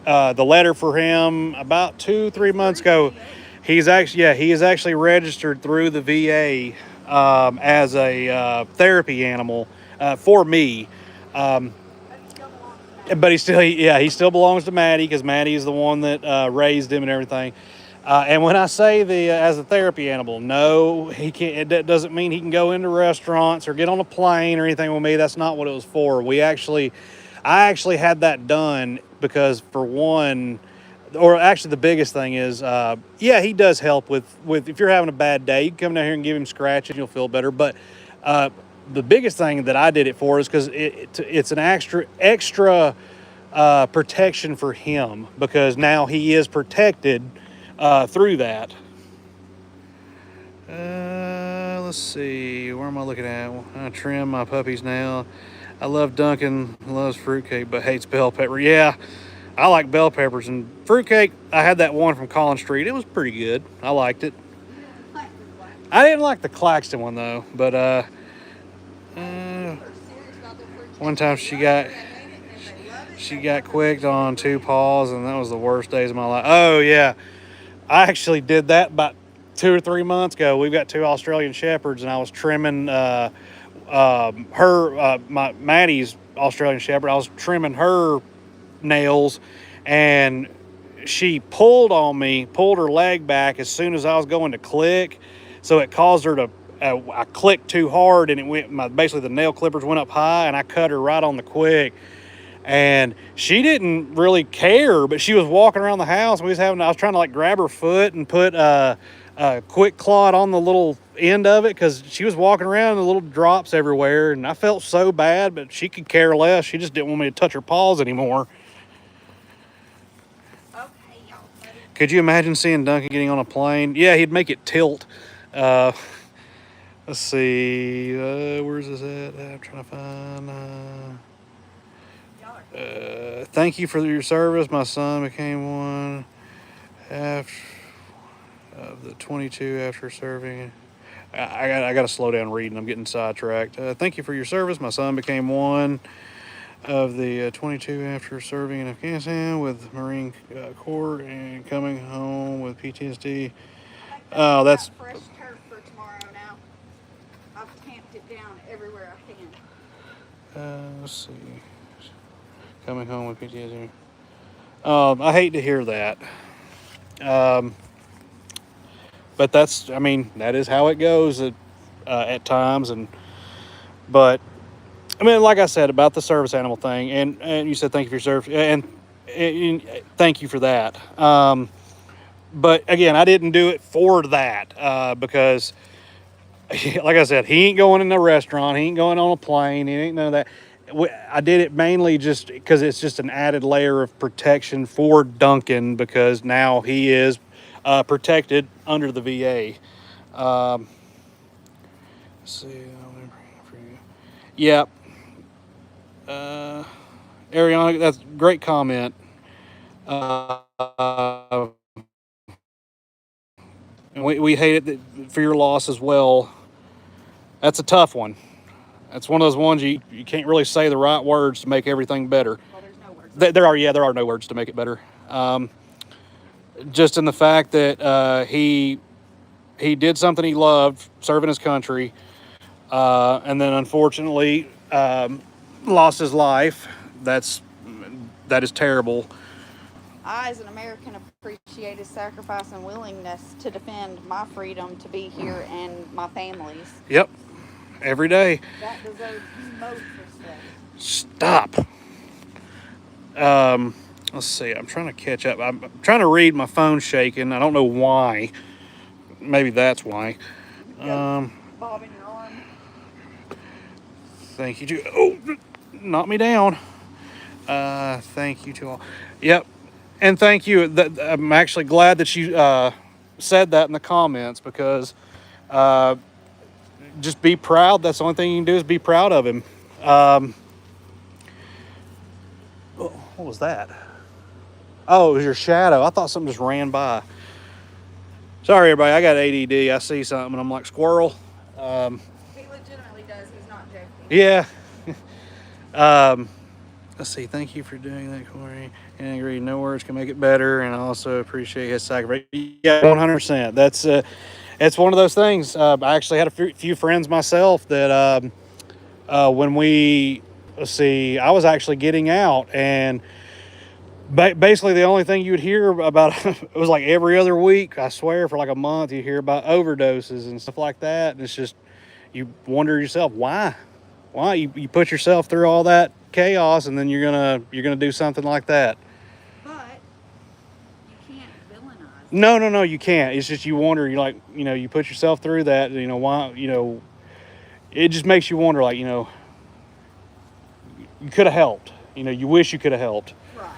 the letter for him about 2-3 months ago. He is actually registered through the VA as a therapy animal for me. But he still belongs to Maddie because Maddie is the one that raised him and everything. And when I say as a therapy animal, no, he can't. That doesn't mean he can go into restaurants or get on a plane or anything with me. That's not what it was for. I actually had that done because for one, or actually the biggest thing is, yeah, he does help with if you're having a bad day, you can come down here and give him scratches, you'll feel better. But the biggest thing that I did it for is because it's an extra protection for him, because now he is protected through that. Let's see, where am I looking at? I trim my puppy's nail. I love Duncan, loves fruitcake, but hates bell pepper. Yeah, I like bell peppers and fruitcake. I had that one from Collins Street. It was pretty good. I liked it. I didn't like the Claxton one though, but one time she got quicked on 2 paws, and that was the worst days of my life. Oh yeah, I actually did that about 2 or 3 months ago. We've got 2 Australian Shepherds, and I was trimming Maddie's Australian Shepherd. I was trimming her nails, and she pulled her leg back as soon as I was going to click, so it caused her to. I clicked too hard, and it went. Basically, the nail clippers went up high, and I cut her right on the quick. And she didn't really care, but she was walking around the house. I was trying to like grab her foot and put a quick clot on the little end of it, because she was walking around and the little drops everywhere, and I felt so bad, but she could care less. She just didn't want me to touch her paws anymore. Okay, y'all. Could you imagine seeing Duncan getting on a plane? Yeah, he'd make it tilt. Let's see, where's this at? I'm trying to find. Thank you for your service. My son became one after of the 22 after serving. I got to slow down reading. I'm getting sidetracked. Thank you for your service. My son became one of the 22 after serving in Afghanistan with Marine Corps and coming home with PTSD. Oh, that's fresh turf for tomorrow now. I've tamped it down everywhere I can. Let's see. Coming home with PTSD. I hate to hear that. But that is how it goes at times. But like I said about the service animal thing, and you said thank you for your service, and thank you for that. But again, I didn't do it for that, because, like I said, he ain't going in a restaurant, he ain't going on a plane, he ain't none of that. I did it mainly just because it's just an added layer of protection for Duncan, because now he is protected under the VA. Let's see. Yep. Ariana, that's a great comment. And we hate it for your loss as well. That's a tough one. That's one of those ones you can't really say the right words to make everything better. Well, there's no words. There are no words to make it better. Just in the fact that he did something he loved, serving his country, and then unfortunately lost his life. That is terrible. I, as an American, appreciate his sacrifice and willingness to defend my freedom to be here and my family's. Yep. Every day. That deserves most respect. Stop. Let's see. I'm trying to catch up. I'm trying to read. My phone's shaking. I don't know why. Maybe that's why. Bob in your arm. Thank you to. Oh, knock me down. Thank you to all. Yep. And thank you. I'm actually glad that you said that in the comments, because just be proud. That's the only thing you can do is be proud of him. What was that? Oh, it was your shadow. I thought something just ran by. Sorry, everybody. I got ADD. I see something and I'm like, squirrel. He legitimately does. He's not joking. Yeah. Let's see. Thank you for doing that, Corey. And I agree. No words can make it better. And I also appreciate his sacrifice. Yeah, 100%. That's it's one of those things. I actually had a few friends myself that when I was actually getting out, and basically the only thing you would hear about, it was like every other week, I swear, for like a month, you hear about overdoses and stuff like that. And it's just, you wonder yourself, why you put yourself through all that chaos, and then you're gonna do something like that. No, you can't. It's just you wonder. You like, you put yourself through that. Why? It just makes you wonder. Like, you could have helped. You wish you could have helped. Right.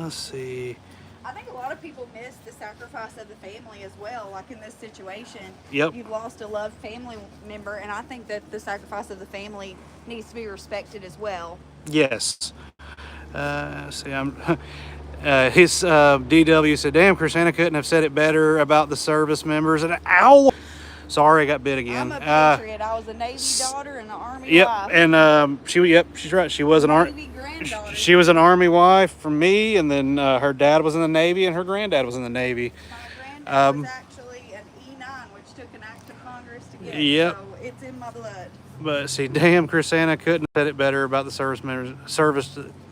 Let's see. I think a lot of people miss the sacrifice of the family as well. Like in this situation, Yep. you've lost a loved family member, and I think that the sacrifice of the family needs to be respected as well. Yes. Let's see. His DW said, "Damn, Chrisanna couldn't have said it better about the service members." And ow, sorry, I got bit again. I'm a patriot. I was a Navy daughter and an Army Yep, wife. and she's right. She was an Navy granddaughter. She was an Army wife for me, and then her dad was in the Navy, and her granddad was in the Navy. My granddad was actually an E9, which took an act of Congress to get. Yep. So it's in my blood. But see, damn, Chrisanna couldn't have said it better about the service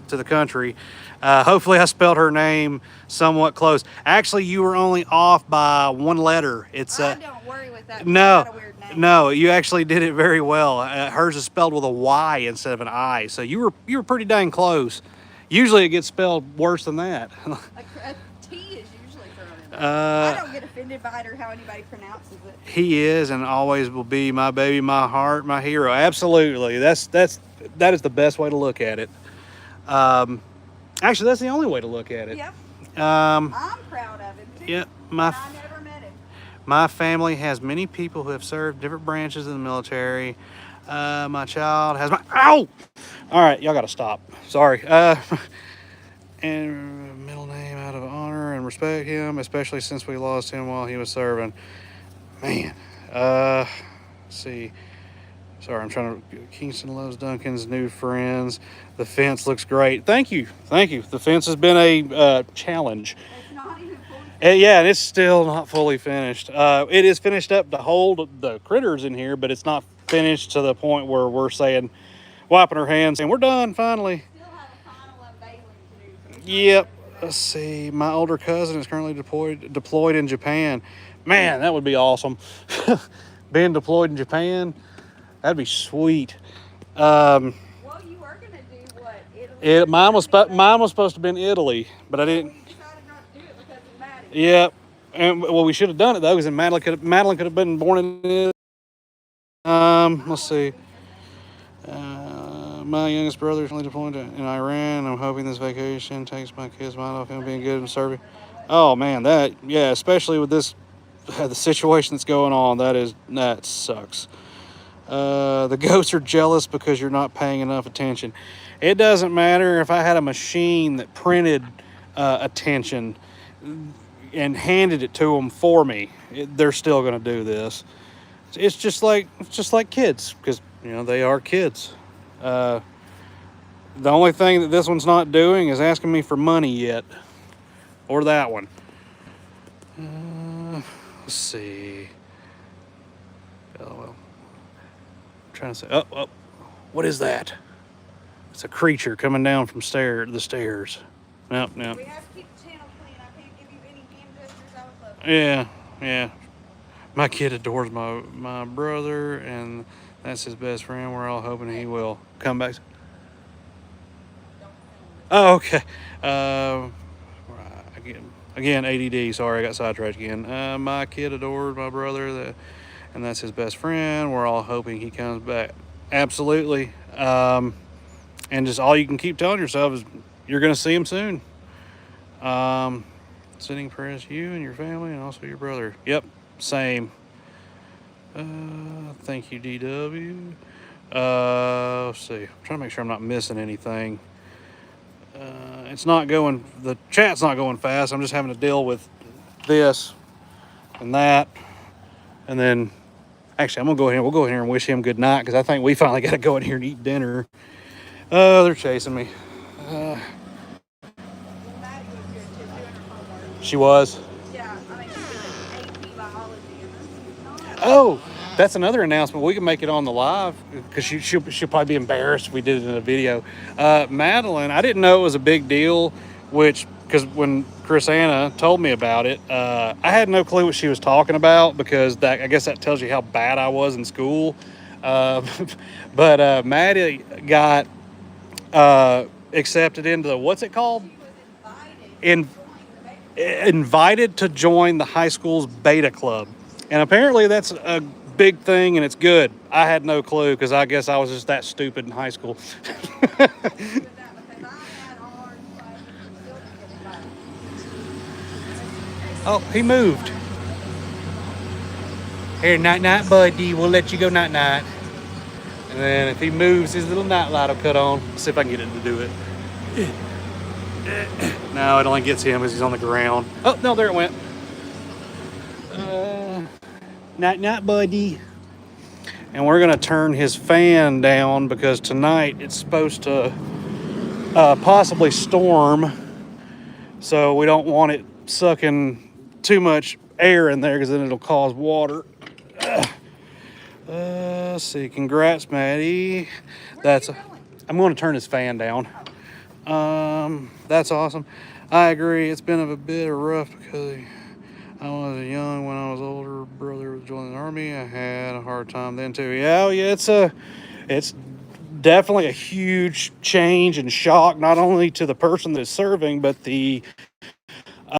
to the country. Hopefully, I spelled her name somewhat close. Actually, you were only off by one letter. It's I don't worry with that. no, I've got a weird name. no, you actually did it very well. Hers is spelled with a Y instead of an I, so you were pretty dang close. Usually, it gets spelled worse than that. A T is usually thrown in there. I don't get offended by it or how anybody pronounces it. He is and always will be my baby, my heart, my hero. Absolutely, that is the best way to look at it. Actually, that's the only way to look at it. Yep. I'm proud of him too. Yeah, I never met him. my family has many people who have served different branches of the military. My child has ow! All right, y'all got to stop. Sorry. And middle name out of honor and respect him, especially since we lost him while he was serving. Man, let's see. Sorry, I'm trying to. Kingston loves Duncan's new friends. The fence looks great. Thank you. The fence has been a challenge. It's not even fully Yeah, and it's still not fully finished. It is finished up to hold the critters in here, but it's not finished to the point where we're saying, wiping our hands, and we're done finally. still have a final unveiling to do. Yep. Let's see. My older cousin is currently deployed in Japan. Man, that would be awesome. Being deployed in Japan, that'd be sweet. Well, you were gonna do what? Italy. Mine was supposed to be in Italy, but I didn't. We decided not to do it because of Maddie. Yep. And well, we should have done it though, because Madeline could have been born in Italy. Let's see. My youngest brother is currently deployed in Iran. I'm hoping this vacation takes my kids' mind off him being good and serving. Oh man, especially with this, the situation that's going on, that sucks. The ghosts are jealous because you're not paying enough attention. It doesn't matter if I had a machine that printed attention and handed it to them for me. They're still going to do this. It's just like kids, because they are kids. The only thing that this one's not doing is asking me for money yet, or that one. Let's see. Oh well. I'm trying to say. Oh, what is that? It's a creature coming down from the stairs. Nope. We have to keep the channel clean. I can't give you any hand gestures. I would love. Yeah. My kid adores my brother, and that's his best friend. We're all hoping he will come back. Oh, okay. Again, ADD. Sorry, I got sidetracked again. My kid adored my brother, and that's his best friend. We're all hoping he comes back. Absolutely. And just all you can keep telling yourself is you're going to see him soon. Sending prayers to you and your family, and also your brother. Yep, same. Thank you, DW. Let's see. I'm trying to make sure I'm not missing anything. It's not going. The chat's not going fast. I'm just having to deal with this and that, and then actually, I'm gonna go ahead. We'll go in here and wish him good night, because I think we finally got to go in here and eat dinner. They're chasing me. She was. Yeah, I mean, she's doing AP biology and this. Oh, that's another announcement. We can make it on the live, because she'll probably be embarrassed if we did it in a video. Madeline, I didn't know it was a big deal, because when Chrisanna told me about it, I had no clue what she was talking about, because I guess that tells you how bad I was in school. But Maddie got accepted into what's it called? She was invited to join the invited to join the high school's beta club. And apparently that's a big thing and it's good. I had no clue because I guess I was just that stupid in high school. With that, because I had all our classes and still didn't get invited. Oh, he moved. Here, night night, buddy. We'll let you go night night. And then if he moves, his little night light will cut on. Let's see if I can get it to do it. No, it only gets him as he's on the ground. Oh, no, there it went. Night night, buddy. And we're gonna turn his fan down because tonight it's supposed to possibly storm. So we don't want it sucking too much air in there because then it'll cause water. Let's see. Congrats, Maddie. That's. I'm going to turn his fan down. That's awesome. I agree. It's been a bit rough because I was young when I was older. Brother was joining the army. I had a hard time then too. Yeah, it's definitely a huge change and shock, not only to the person that's serving, but the